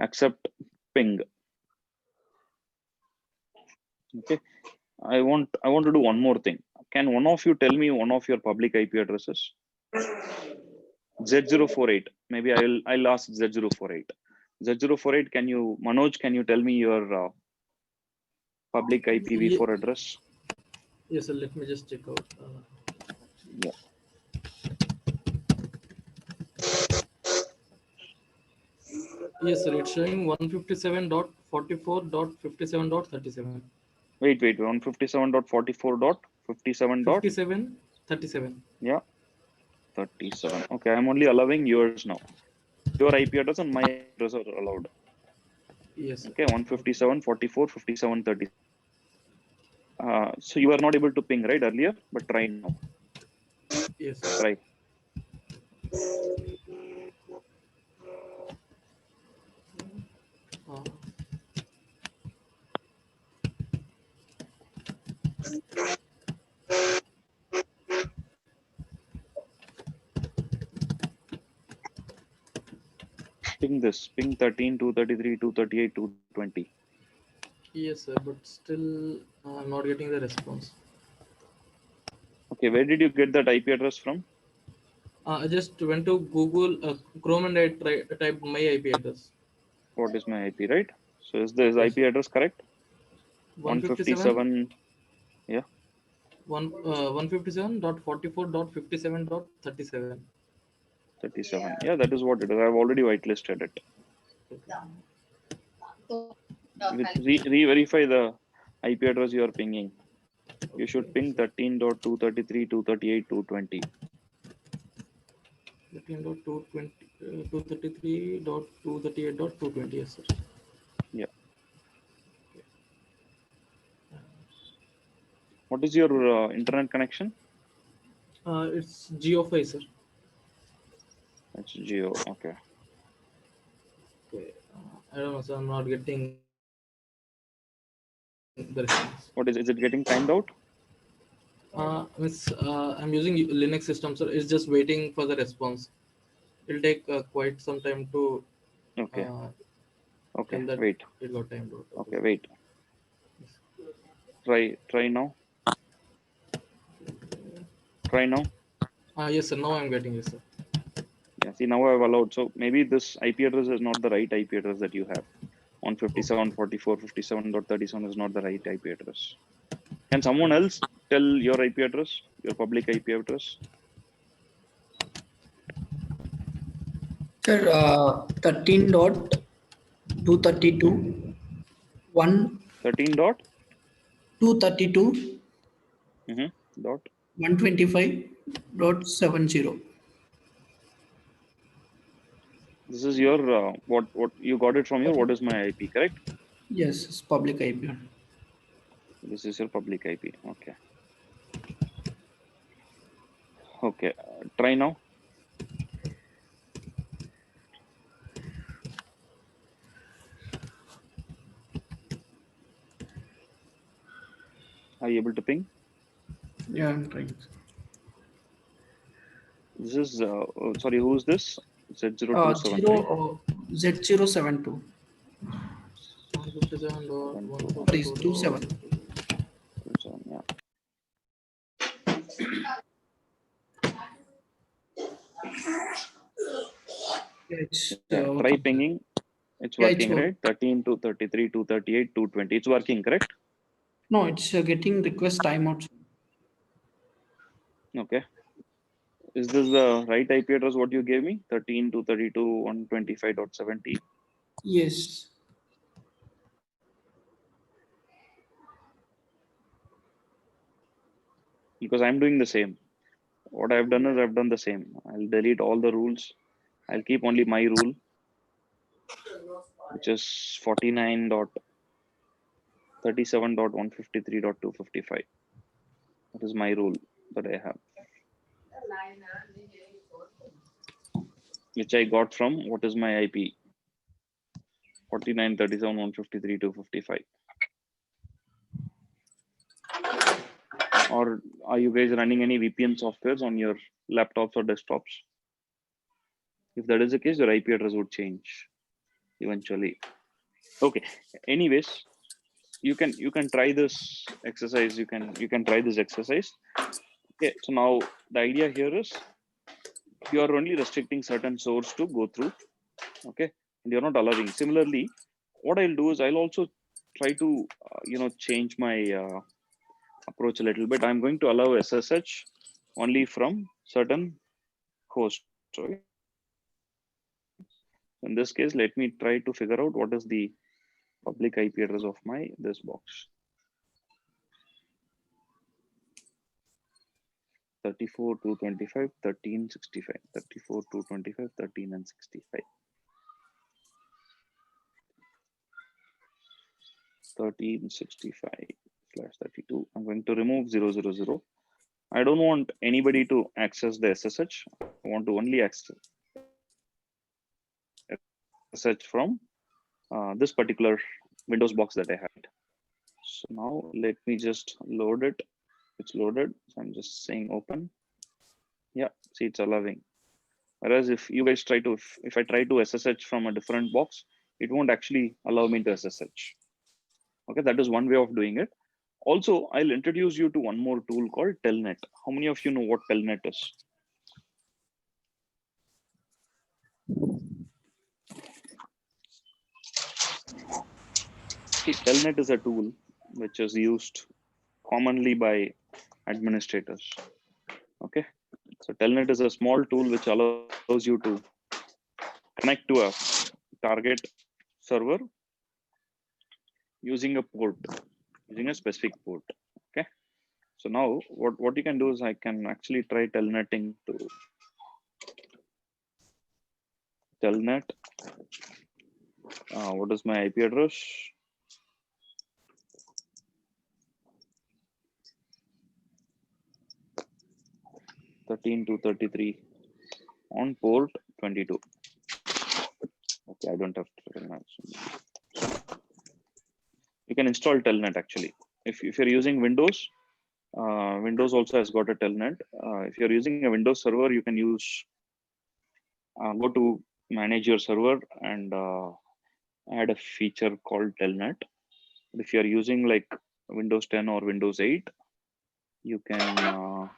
accept ping. Okay, I want to do one more thing. Can one of you tell me one of your public IP addresses? Z048. Maybe I'll ask Z048. Z048. Can you, Manoj? Can you tell me your public IPv4 address? Yes, sir. Let me just check out. Yeah. Yes, sir. It's showing 157.44.57.37. Wait. 157.44.57. 57.37. Yeah. 37. Okay, I'm only allowing yours now. Your IP address and my address are allowed. Yes, sir. Okay, 157, 44, 57, 30. So you are not able to ping, right, earlier, but try now. Yes, sir. Try. Uh, Ping this. Ping 13, 233, 238, 220. yes, sir. But still, I'm not getting the response. Okay, where did you get that IP address from? I just went to Google Chrome and I typed my IP address. What is my IP, right? So is this Yes, IP sir. address correct? 157. 157. Yeah, 157.44.57.37. 37. Yeah, that is what it is. I've already whitelisted it. Re-verify the IP address you are pinging. You should ping 13.233.238.220. 13.233.238.220. Yes, sir. Yeah. What is your internet connection? It's Geo5, sir. It's Geo. Okay. Okay. I don't know, sir. I'm not getting the response. What is? Is it getting timed out? I'm using Linux system, sir. It's just waiting for the response. It'll take quite some time to Okay. uh, Okay. tell that Wait. it got timed out. Okay, Okay. sir. Wait. Try now. Try now. Yes, sir. Now I'm getting it, sir. Yeah. See, now I've allowed. So maybe this IP address is not the right IP address that you have. Okay. 157.44.57.37 is not the right IP address. Can someone else tell your IP address, your public IP address? Sir, 13.232 1 13 dot 232 dot. 125.70. This is your what you got it from your what is my IP, correct? Yes, it's public IP. This is your public IP. Okay. Okay. Try now. Are you able to ping? Yeah, I'm trying. This is sorry. Who's this? Z027, right? Z072. 721. Please, 27. 27. Yeah. Yeah, it's, Yeah. Try pinging. It's yeah, it's working, work. right? 13 to 33 to 38 to 20. It's working, correct? No, it's getting request timeout. Okay. Is this the right IP address what you gave me? 13 to 32 125.70. Yes. Because I'm doing the same. What I've done is I've done the same. I'll delete all the rules. I'll keep only my rule, which is 49.37.153.255. That is my rule that I have, which I got from what is my IP 49.37.153.255. Or are you guys running any VPN softwares on your laptops or desktops? If that is the case, your IP address would change eventually. Okay. Anyways, you can try this exercise. You can try this exercise. Okay. So now the idea here is you are only restricting certain source to go through. Okay, and you're not allowing. Similarly, what I'll do is I'll also try to change my approach a little bit. I'm going to allow SSH only from certain hosts. Okay? In this case, let me try to figure out what is the public IP address of my this box. 34.225, 13.65, 34.225, 13 and 65. 1365/32. I'm going to remove 000. I don't want anybody to access the SSH. I want to only access SSH from this particular Windows box that I had. So now let me just load it. It's loaded. So I'm just saying open. Yeah, see, it's allowing. Whereas if you guys try to, if I try to SSH from a different box, it won't actually allow me to SSH. Okay, that is one way of doing it. Also, I'll introduce you to one more tool called Telnet. How many of you know what Telnet is? See, Telnet is a tool which is used commonly by administrators. Okay, so Telnet is a small tool which allows you to connect to a target server using a port, using a specific port. Okay, so now what you can do is I can actually try telnetting to telnet. What is my IP address? 13.2.33 on port 22. Okay, I don't have to. You can install telnet actually. If you're using Windows, Windows also has got a telnet. If you're using a Windows server, you can use go to manage your server and add a feature called telnet. If you're using like Windows 10 or Windows 8, you can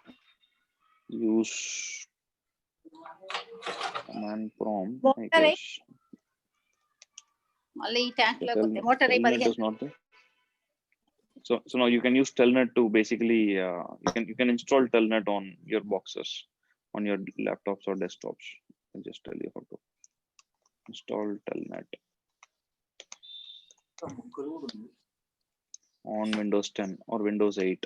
use command prompt, I guess. Telnet is not there. So now you can use telnet to basically you can install telnet on your boxes, on your laptops or desktops. I'll just tell you how to install telnet on Windows 10 or Windows 8.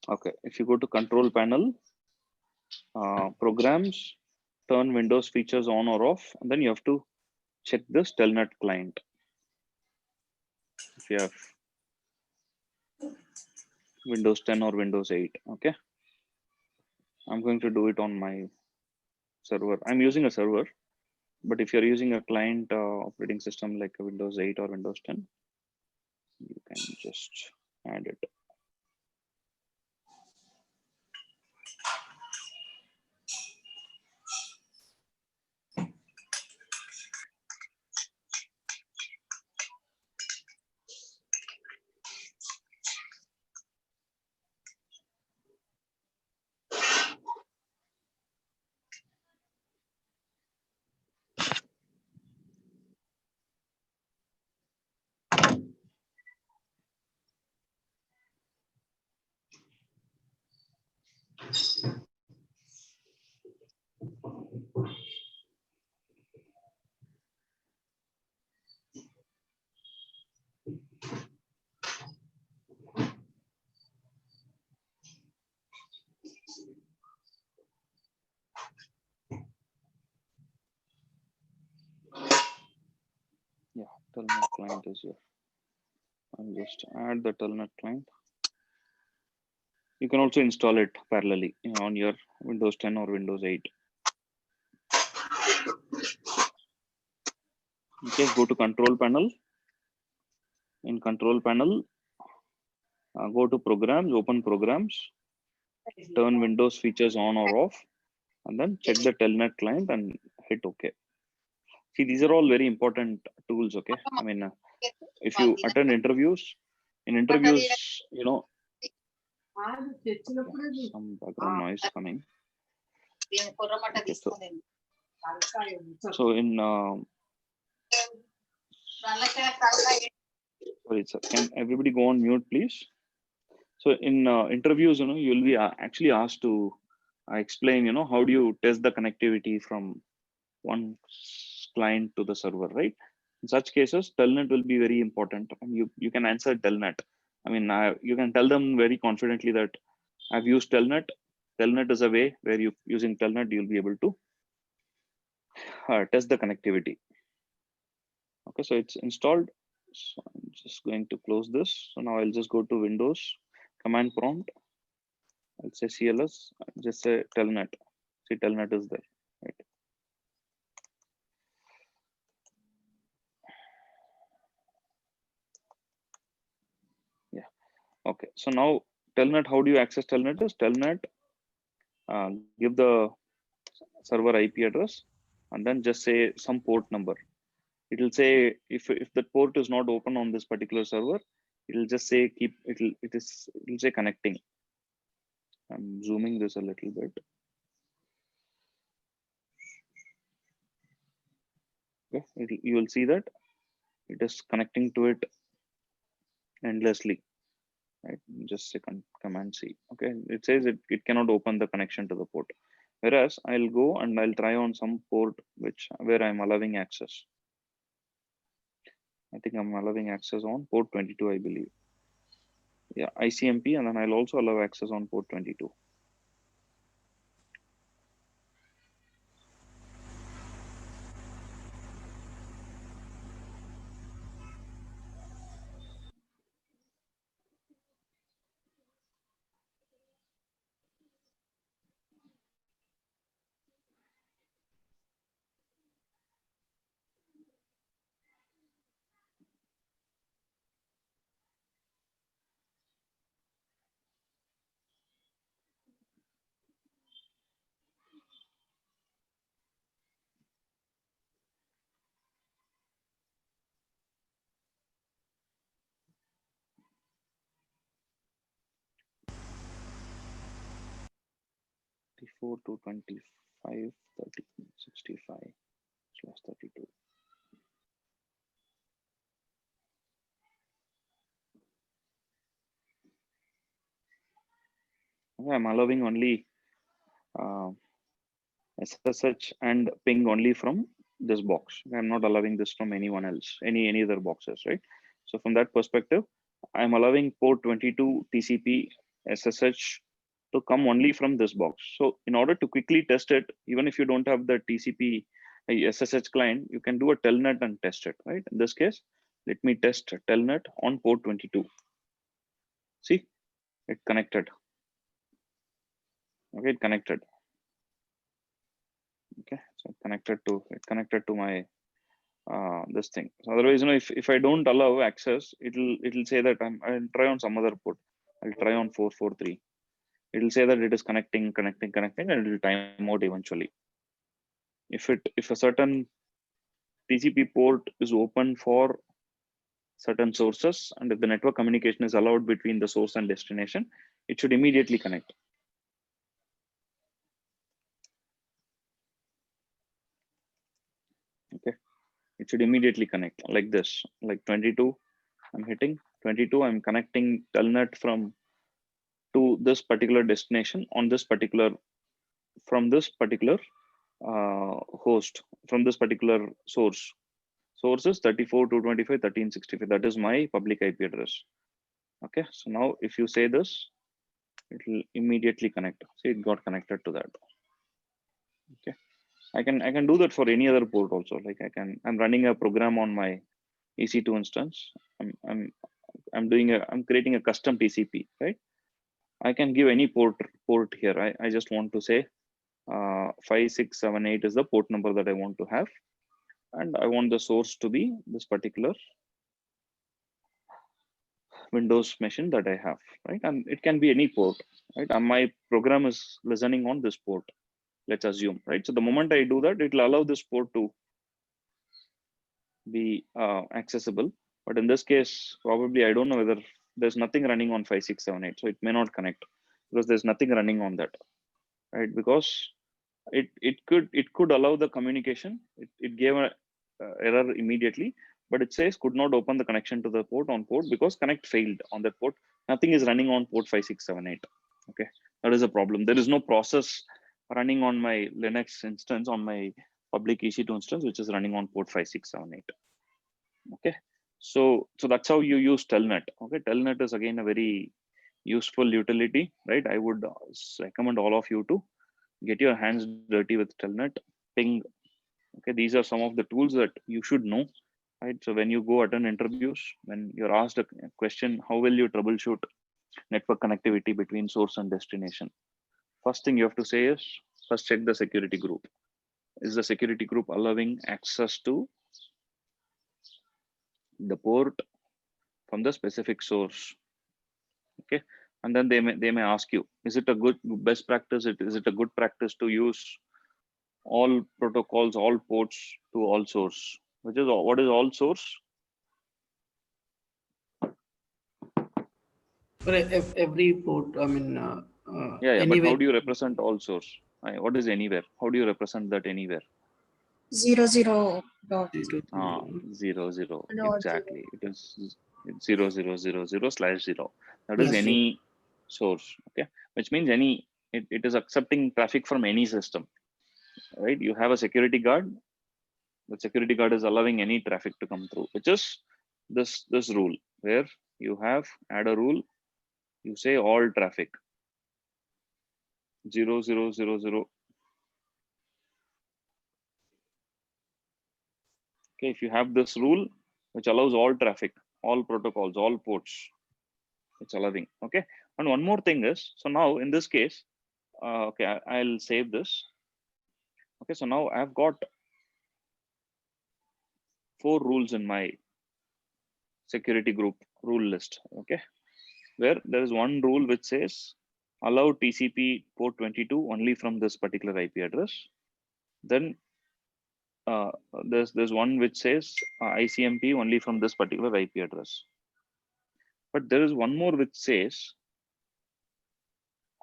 Okay, if you go to control panel, programs, turn Windows features on or off, and then you have to check this telnet client. If you have Windows 10 or Windows 8, okay. I'm going to do it on my server. I'm using a server, but if you're using a client operating system like a Windows 8 or Windows 10, you can just add it. Yeah, telnet client is here. I'll just add the telnet client. You can also install it parallelly on your Windows 10 or Windows 8. Okay, go to control panel. In control panel, go to programs, open programs, turn Windows features on or off, and then check the telnet client and hit OK. See, these are all very important tools. Okay, I mean, if you attend interviews, in interviews, you know, some background noise coming. Okay, so in sorry, sir, can everybody go on mute, please? So in interviews, you know, you'll be actually asked to explain, you know, how do you test the connectivity from one client to the server, right? In such cases, telnet will be very important, and you can answer telnet. I mean, you can tell them very confidently that I've used telnet Telnet is a way where you using Telnet, you'll be able to test the connectivity. Okay, so it's installed. So I'm just going to close this. So now I'll just go to Windows, command prompt. I'll say CLS, just say Telnet. See, Telnet is there, right? Yeah. Okay. So now Telnet, how do you access Telnet? Is Telnet give the server IP address and then just say some port number. It will say if the port is not open on this particular server, it will just say it'll say connecting. I'm zooming this a little bit. Okay, you will see that it is connecting to it endlessly. Right, just second command C. Okay, it says it cannot open the connection to the port. Whereas I'll go and I'll try on some port where I'm allowing access. I think I'm allowing access on port 22, I believe. Yeah, ICMP, and then I'll also allow access on port 22. Before 225 1365 / 32. Okay, I'm allowing only SSH and ping only from this box. I'm not allowing this from anyone else, any other boxes, right? So from that perspective, I'm allowing port 22 TCP SSH to come only from this box. So in order to quickly test it, even if you don't have the TCP SSH client, you can do a telnet and test it, right? In this case, let me test telnet on port 22. See, it connected. Okay, it connected. Okay, so it connected to my this thing. So otherwise, if I don't allow access, it'll say that I'll try on some other port. I'll try on 443. It'll say that it is connecting, and it'll time out eventually. If a certain TCP port is open for certain sources, and if the network communication is allowed between the source and destination, it should immediately connect. Okay, it should immediately connect like this, like 22. I'm hitting 22. I'm connecting telnet to this particular destination on this particular from this particular host, from this particular source. Source is 34.225.13.65. That is my public IP address. Okay, so now if you say this, it will immediately connect. See, it got connected to that. Okay, I can do that for any other port also. Like I'm running a program on my EC2 instance. I'm creating a custom TCP, right? I can give any port here. I just want to say 5678 is the port number that I want to have, and I want the source to be this particular Windows machine that I have, right? And it can be any port, right? And my program is listening on this port, let's assume, right? So the moment I do that, it will allow this port to be accessible. But in this case, probably I don't know whether there's nothing running on 5678, so it may not connect because there's nothing running on that, right? Because it could allow the communication. It gave a error immediately, but it says could not open the connection to the port because connect failed on that port. Nothing is running on port 5678. Okay, that is a problem. There is no process running on my Linux instance, on my public EC2 instance, which is running on port 5678. Okay, so that's how you use telnet. Okay, telnet is again a very useful utility, right? I would recommend all of you to get your hands dirty with Telnet, ping. Okay, these are some of the tools that you should know, right? So when you go attend interviews, when you're asked a question, how will you troubleshoot network connectivity between source and destination? First thing you have to say is, first check the security group. Is the security group allowing access to the port from the specific source? Okay, and then they may ask you, is it a good best practice? Is it a good practice to use all protocols, all ports to all source? Which is what is all source? For every port, I mean, Yeah, but anywhere. how do you represent all source? What is anywhere? How do you represent that anywhere? 00 dot 0, dot exactly. It is 0, 0, 0, 0 /0. That is Yes, yes. any source. Okay, which means it is accepting traffic from any system, right? You have a security guard. The security guard is allowing any traffic to come through, which is this rule where you have add a rule. You say all traffic 0, 0, 0, 0. Okay, if you have this rule which allows all traffic, all protocols, all ports, it's allowing. Okay, and one more thing is, so now in this case, okay, I'll save this. Okay, so now I've got 4 rules in my security group rule list. Okay, where there is one rule which says allow TCP port 22 only from this particular IP address. Then there's one which says ICMP only from this particular IP address. But there is one more which says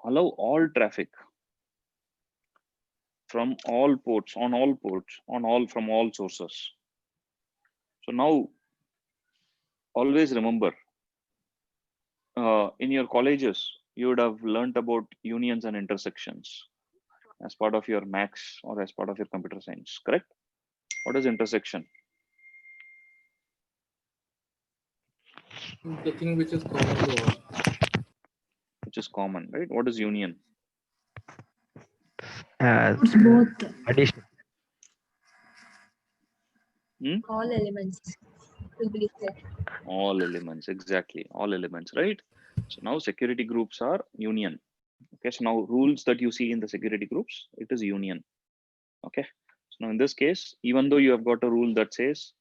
allow all traffic from all ports, on all ports, from all sources. So now always remember, in your colleges, you would have learned about unions and intersections as part of your max or as part of your computer science, correct? What is intersection? The thing which is common to all. Which is common, right? What is union? It's both. Addition. all elements will be declared. All elements, exactly. All elements, right? So now security groups are union. Okay, so now rules that you see in the security groups, it is union. Okay, so now in this case, even though you have got a rule that says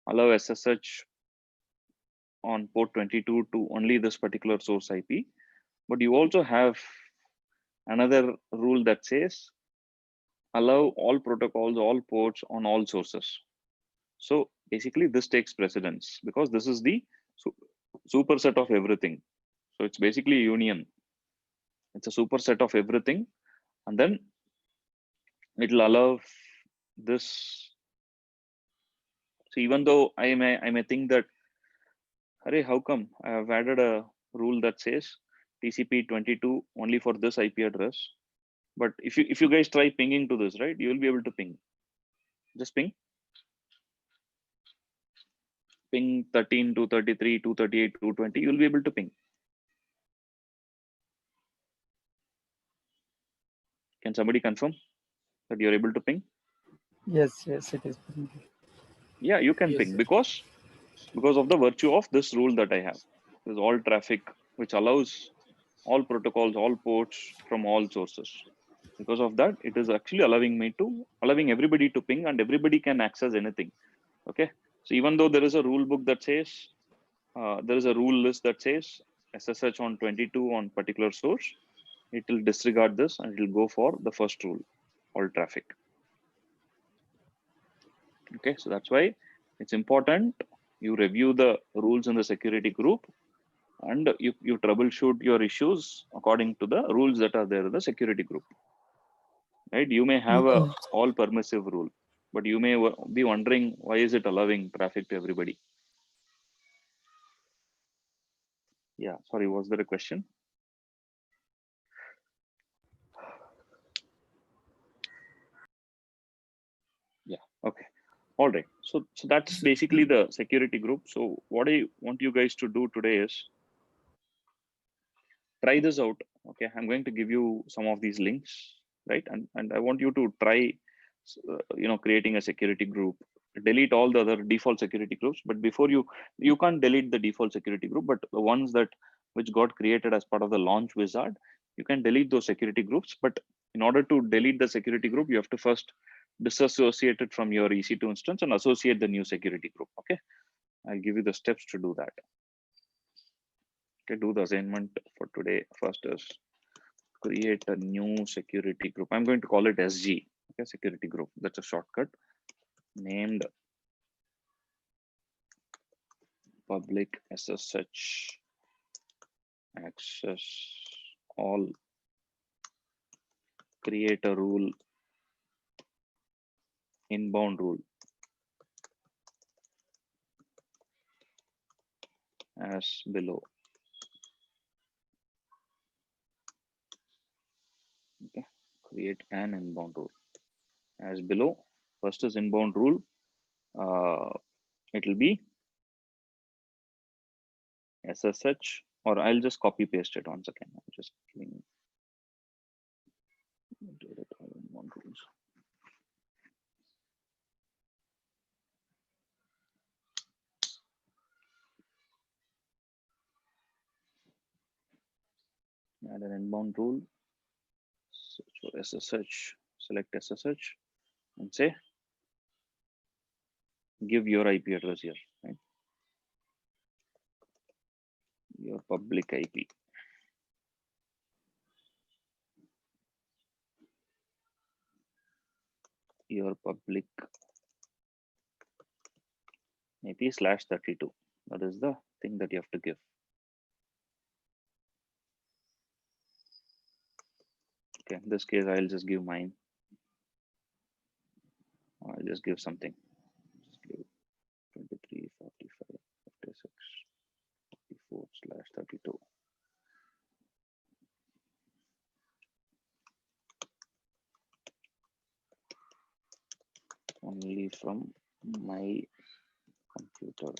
allow SSH on port 22 to only this particular source IP, but you also have another rule that says allow all protocols, all ports on all sources. So basically this takes precedence because this is the superset of everything. So it's basically a union. It's a superset of everything, and then it will allow this. So even though I may think that, Hare, how come I have added a rule that says TCP 22 only for this IP address? But if you guys try pinging to this, right, you will be able to ping. Just ping 13, 233, 238, 220. You will be able to ping. Can somebody confirm that you're able to ping? Yes, it is. Yeah, you can Yes, ping sir. because of the virtue of this rule that I have. There's all traffic, which allows all protocols, all ports from all sources. Because of that, it is actually allowing everybody to ping, and everybody can access anything. Okay, so even though there is a rule book that says there is a rule list that says SSH on 22 on particular source, it will disregard this and it will go for the first rule, all traffic. Okay, so that's why it's important you review the rules in the security group and you troubleshoot your issues according to the rules that are there in the security group. Right, you may have a all permissive rule, but you may be wondering why is it allowing traffic to everybody. Yeah, sorry, was there a question? Yeah, okay, all right. So that's basically the security group. So what I want you guys to do today is try this out. Okay, I'm going to give you some of these links, right? And I want you to try, creating a security group. Delete all the other default security groups, but before you can't delete the default security group, but the ones which got created as part of the launch wizard, you can delete those security groups. But in order to delete the security group, you have to first disassociate it from your EC2 instance and associate the new security group. Okay, I'll give you the steps to do that. Okay, do the assignment for today. First is create a new security group. I'm going to call it SG. Okay, security group. That's a shortcut. Named public SSH access all. Create a rule, inbound rule as below. Okay, create an inbound rule as below. First is inbound rule. It will be SSH, or I'll just copy paste it once again. I'm just giving inbound rules. Add an inbound rule. Search for SSH. Select SSH and say give your IP address here, right? Your public IP. Your public IP /32. That is the thing that you have to give. Okay, in this case, I'll just give mine. I'll just give something. Just give 23, 45, 56, 54/32. Only from my computer.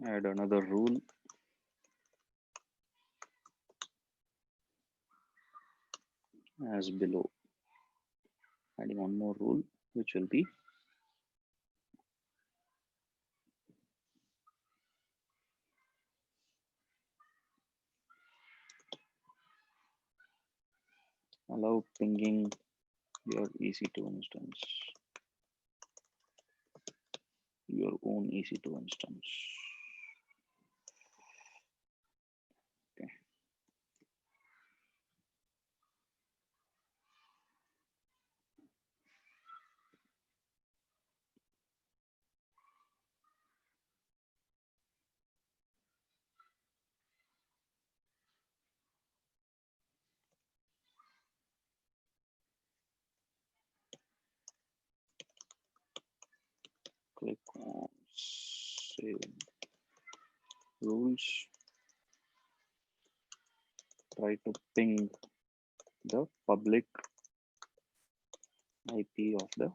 Add another rule. As below. Adding one more rule, which will be allow pinging your EC2 instance, your own EC2 instance. Okay. Click on save rules. Try to ping the public IP of the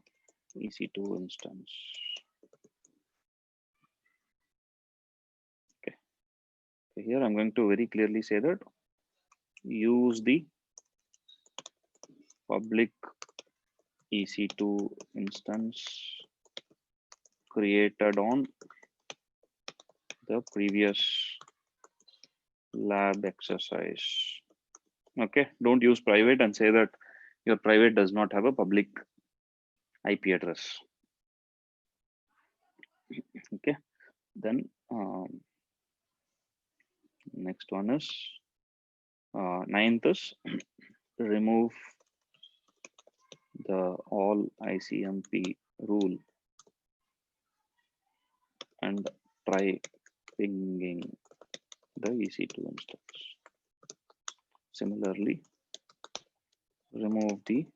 EC2 instance. Okay. So here I'm going to very clearly say that use the public EC2 instance created on the previous lab exercise. Okay, don't use private and say that your private does not have a public IP address. Okay, then next one is ninth is remove the all ICMP rule and try pinging the EC2 instance. Similarly, remove the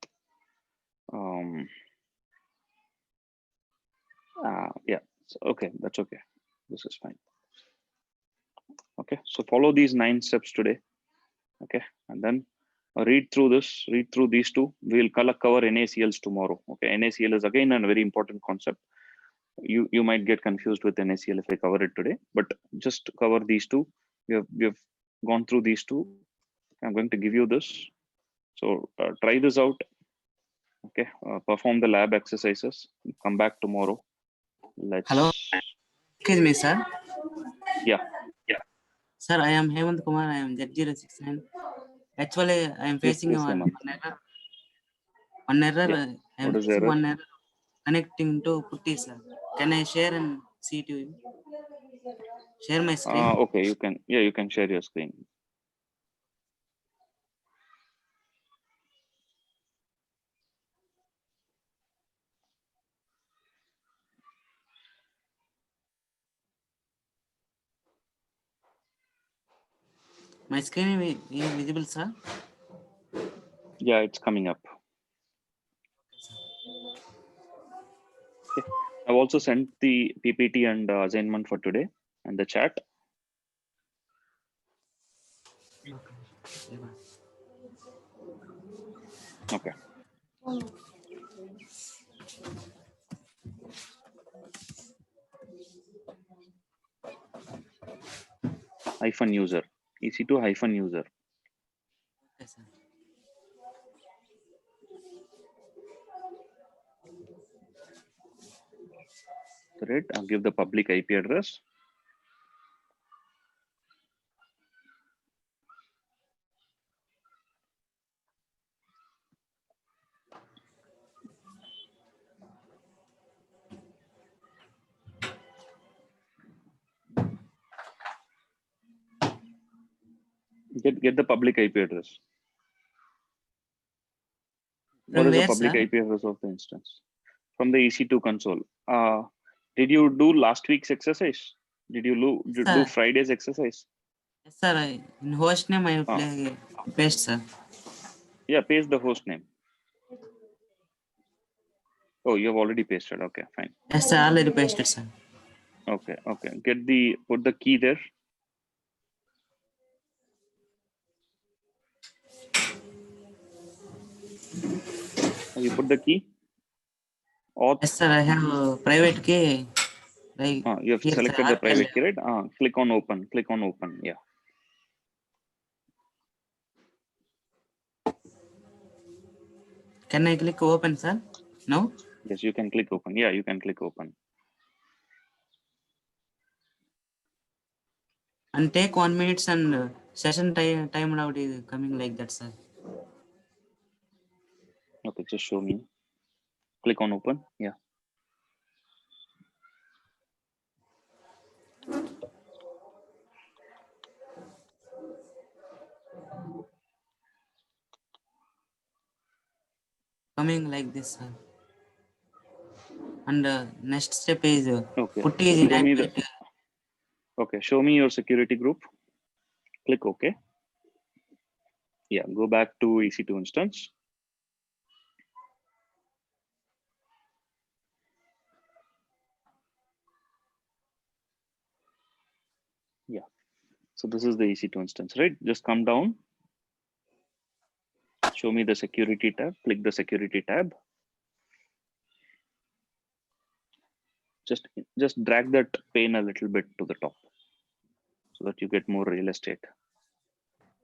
yeah, so, okay, that's okay. This is fine. Okay, so follow these 9 steps today. Okay, and then read through this, read through these two. We'll cover NACLs tomorrow. Okay, NACL is again a very important concept. You might get confused with NACL if I cover it today, but just cover these two. We have gone through these two. I'm going to give you this. So try this out. Okay, perform the lab exercises. Come back tomorrow. Let's. Hello. Excuse me, sir. Yeah. Sir, I am Hemant Kumar. I am Z069. Actually, I am facing Yes, one Hemant. error. One error. Yeah. I am What is facing error? one error connecting to Putty, sir. Can I share and see to you? Share my screen. Okay, you can. Yeah, you can share your screen. My screen is visible, sir. Yeah, it's coming up. Okay. I've also sent the PPT and assignment for today and the chat. Okay. Hyphen user. EC2 hyphen user. Okay, sir. Correct. I'll give the public IP address. Get the public IP address. What From is the where, public sir? IP address of the instance? From the EC2 console. Did you do last week's exercise? Did you do Friday's exercise? Yes, sir. In host name, I will paste, sir. Yeah, paste the host name. Oh, you have already pasted. Okay, fine. Yes, sir. Already pasted, sir. Okay. Put the key there. You put the key. Auth. Yes, sir. I have a private key. Right You have here, selected sir. the private key, right? Click on open. Click on open. Yeah. Can I click open, sir? No? Yes, you can click open. Yeah, you can click open. And take 1 minute and session time out is coming like that, sir. Okay, just show me. Click on open. Yeah. Coming like this, sir. And next step is Okay. put So is show me the. inactivate. Okay, show me your security group. Click OK. Yeah, go back to EC2 instance. Yeah. So this is the EC2 instance, right? Just come down. Show me the security tab. Click the security tab. Just drag that pane a little bit to the top so that you get more real estate.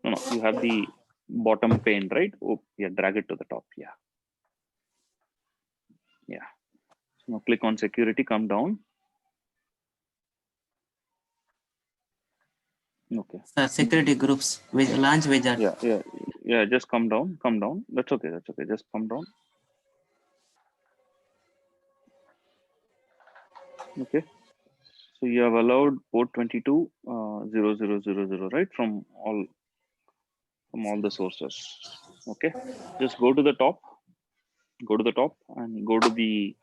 No, you have the bottom pane, right? Oh, yeah, drag it to the top. Yeah. Now click on security, come down. Okay. Sir, security groups with launch wizard. Yeah. Just come down. That's okay. Just come down. Okay. So you have allowed port 22 0000, right? From all the sources. Okay. Just go to the top. And go to the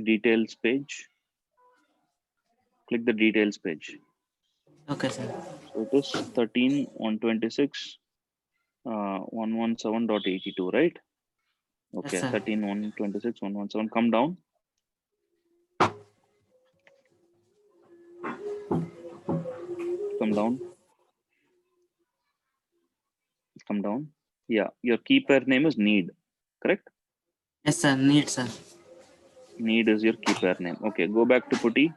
details page. Click the details page. Okay, sir. So it is 13.126 117.82, right? Okay, Yes, sir. 13.126.117. Come down. Come down. Yeah, your key pair name is need, correct? Yes, sir. Need, sir. Need is your key pair name. Okay, go back to putty.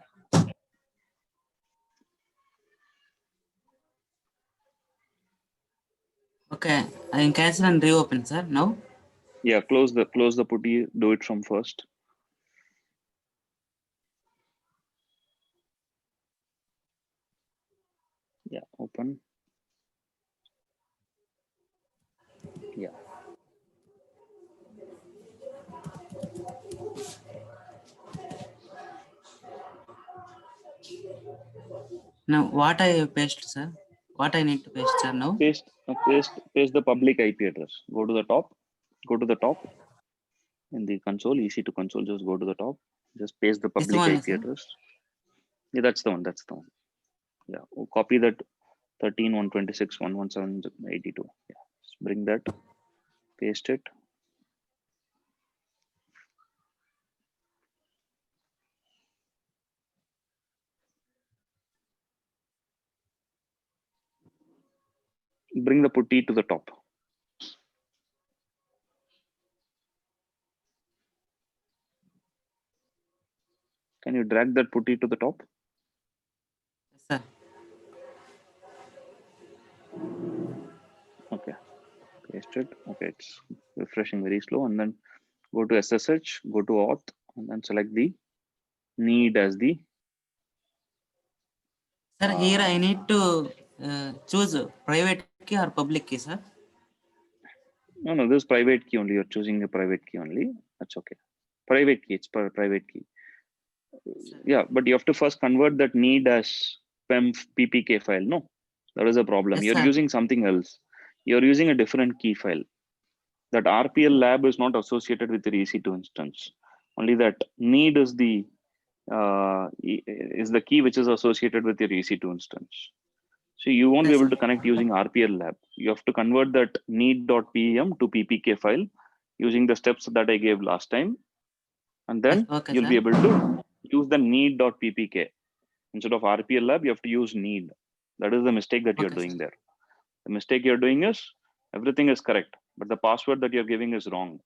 Okay, I can cancel and reopen, sir. Now. Yeah, close the putty. Do it from first. Yeah, open. Yeah. Now, what I paste, sir? What I need to paste, sir? Now. Paste the public IP address. Go to the top. In the console, EC2 console, just go to the top. Just paste the This public one, IP sir? address. Yeah, that's the one. Yeah, copy that 13.126.117.82. Yeah, just bring that, paste it. Bring the putty to the top. Can you drag that putty to the top? Yes, sir. Okay, paste it. Okay, it's refreshing very slow. And then go to SSH, go to auth, and then select the need as the. Sir, here I need to choose private key or public key, sir. No, this is private key only. You're choosing a private key only. That's okay. Private key, it's private key. Yeah, but you have to first convert that need as PPK file. No, that is a problem. Yes, You're sir. using something else. You're using a different key file. That RPL lab is not associated with your EC2 instance. Only that need is the key which is associated with your EC2 instance. So you won't Yes, be able sir. to connect using RPL lab. You have to convert that need.pem to PPK file using the steps that I gave last time. And then Okay, you'll sir. be able to use the need.ppk. Instead of RPL lab, you have to use need. That is the mistake that you're Okay, doing sir. there. The mistake you're doing is everything is correct, but the password that you're giving is wrong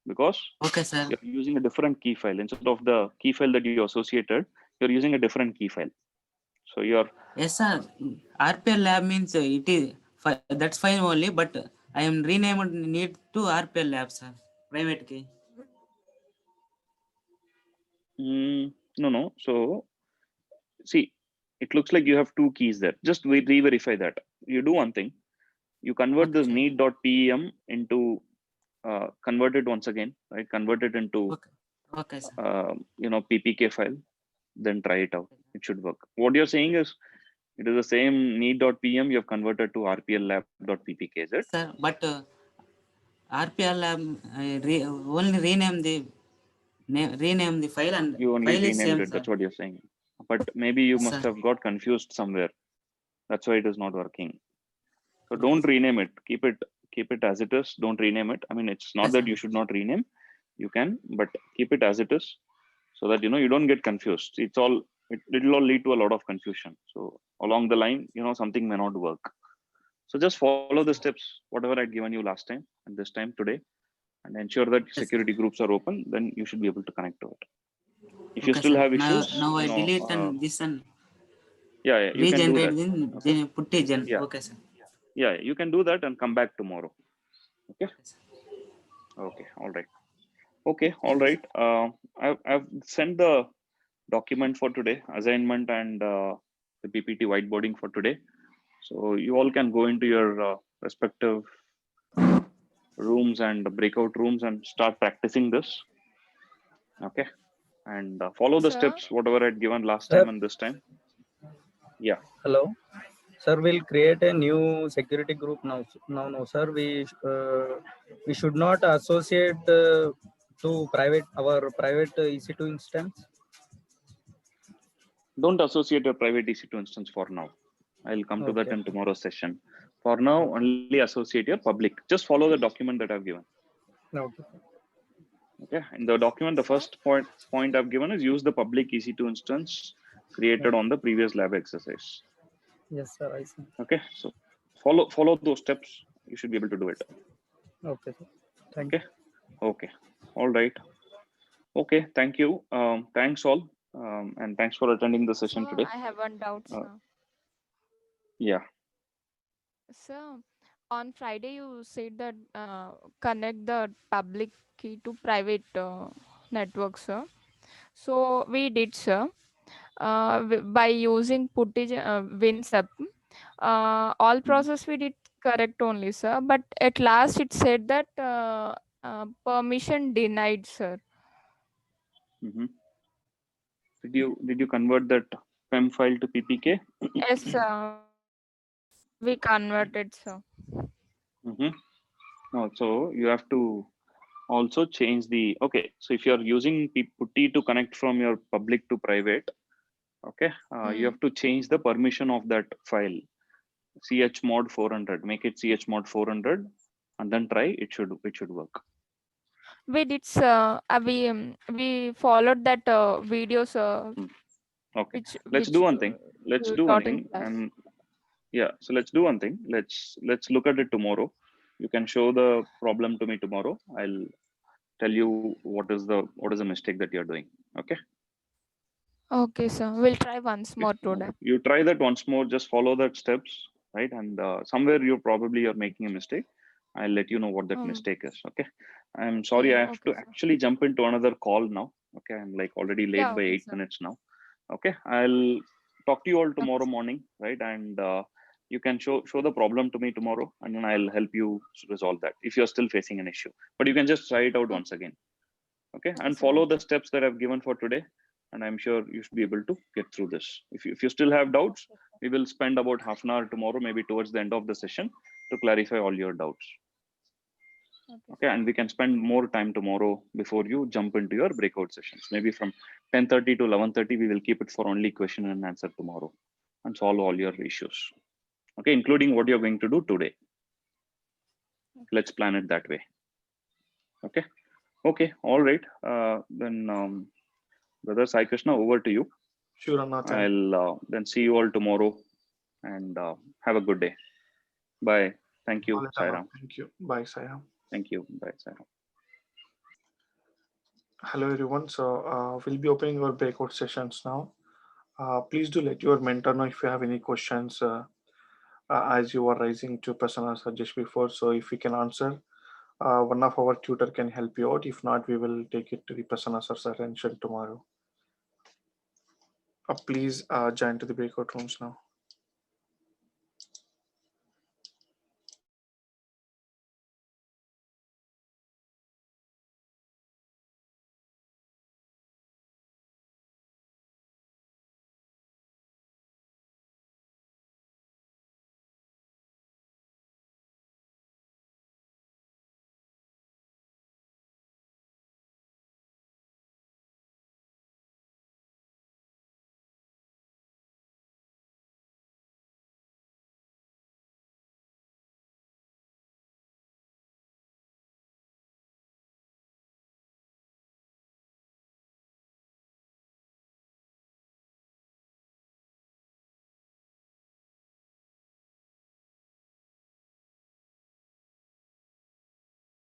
because Okay, sir. you're using a different key file. Instead of the key file that you associated, you're using a different key file. So you're. Yes, sir. RPL lab means it is that's fine only, but I am renamed need to RPL lab, sir. Private key. No. So see, it looks like you have two keys there. Just re-verify that. You do one thing. You convert Okay, this sir. need.pem into convert it once again, right? Convert it into Okay, sir. PPK file. Then try it out. It should work. What you're saying is it is the same need.pm you have converted to rpllab.ppk, is it? Sir, but RPL lab only rename the file and You only file is renamed same, it. sir. That's what you're saying. But maybe you Yes, must sir. have got confused somewhere. That's why it is not working. So Okay, don't sir. rename it. Keep it as it is. Don't rename it. I mean, it's not Yes, that sir. you should not rename. You can, but keep it as it is, so that you don't get confused. It will all lead to a lot of confusion. So along the line, something may not work. So just follow the steps, whatever I'd given you last time and this time today, and ensure that Yes, security groups are open. Then you should be able to connect to it. If you okay, still sir. have Now, issues, now I delete and this and yeah, you can do that. regenerate in Okay. putty gen. Yeah, Okay, sir. yeah, you can do that and come back tomorrow. Okay. Okay, sir. Okay. All right. Okay, all right. I've sent the document for today, assignment and the PPT whiteboarding for today. So you all can go into your respective rooms and breakout rooms and start practicing this. Okay, and follow the Sir? steps whatever I'd given last Sir? time and this time. Yeah. Hello, sir. We'll create a new security group now. No, sir. We should not associate to our private EC2 instance. Don't associate a private EC2 instance for now. I'll come to that Okay. in tomorrow's session. For now, only associate your public. Just follow the document that I've given. Okay. Okay. In the document, the first point I've given is use the public EC2 instance created on the previous lab exercise. Yes, sir. I see. Okay. So follow those steps. You should be able to do it. Okay, sir. Thank you. Okay. All right. Okay. Thank you. Thanks all. And thanks for attending the session Sir, today. I have one doubt, sir. Yeah. Sir, on Friday you said that connect the public key to private network, sir. So we did, sir. By using footage WinSub, all process we did correct only, sir. But at last it said that permission denied, sir. Did you convert that PEM file to PPK? Yes, sir. We converted, sir. No, so you have to also change the, okay, so if you're using putty to connect from your public to private, okay, you have to change the permission of that file, chmod 400, make it chmod 400 and then try, it should work. We did, sir. We followed that video, sir. Okay, let's do one thing. And yeah, so let's do one thing. Let's look at it tomorrow. You can show the problem to me tomorrow. I'll tell you what is the mistake that you're doing. Okay. Okay, sir. We'll try once more today. You try that once more. Just follow that steps, right? And somewhere you're making a mistake. I'll let you know what that mistake is. Okay. I'm sorry. Yeah, I have to actually jump into another call now. Okay. I'm like already late by 8 minutes now. Okay. I'll talk to you all tomorrow morning, right? And you can show the problem to me tomorrow, and then I'll help you resolve that if you're still facing an issue. But you can just try it out once again. Okay. And follow the steps that I've given for today. And I'm sure you should be able to get through this. If you still have doubts, we will spend about half an hour tomorrow, maybe towards the end of the session, to clarify all your doubts. Okay, and we can spend more time tomorrow before you jump into your breakout sessions. Maybe from 10:30 to 11:30, we will keep it for only question and answer tomorrow and solve all your issues. Okay, including what you're going to do today. Let's plan it that way. Okay. Okay. All right. Then. Brother Sai Krishna, over to you. Sure, Anna. I'll then see you all tomorrow and have a good day. Bye. Thank you, Sairam. Thank you. Bye, Sairam. Thank you. Bye, Sairam. Hello, everyone. So we'll be opening our breakout sessions now. Please do let your mentor know if you have any questions as you are raising to personas just before. So if we can answer, one of our tutor can help you out. If not, we will take it to the personas attention tomorrow. Please join to the breakout rooms now.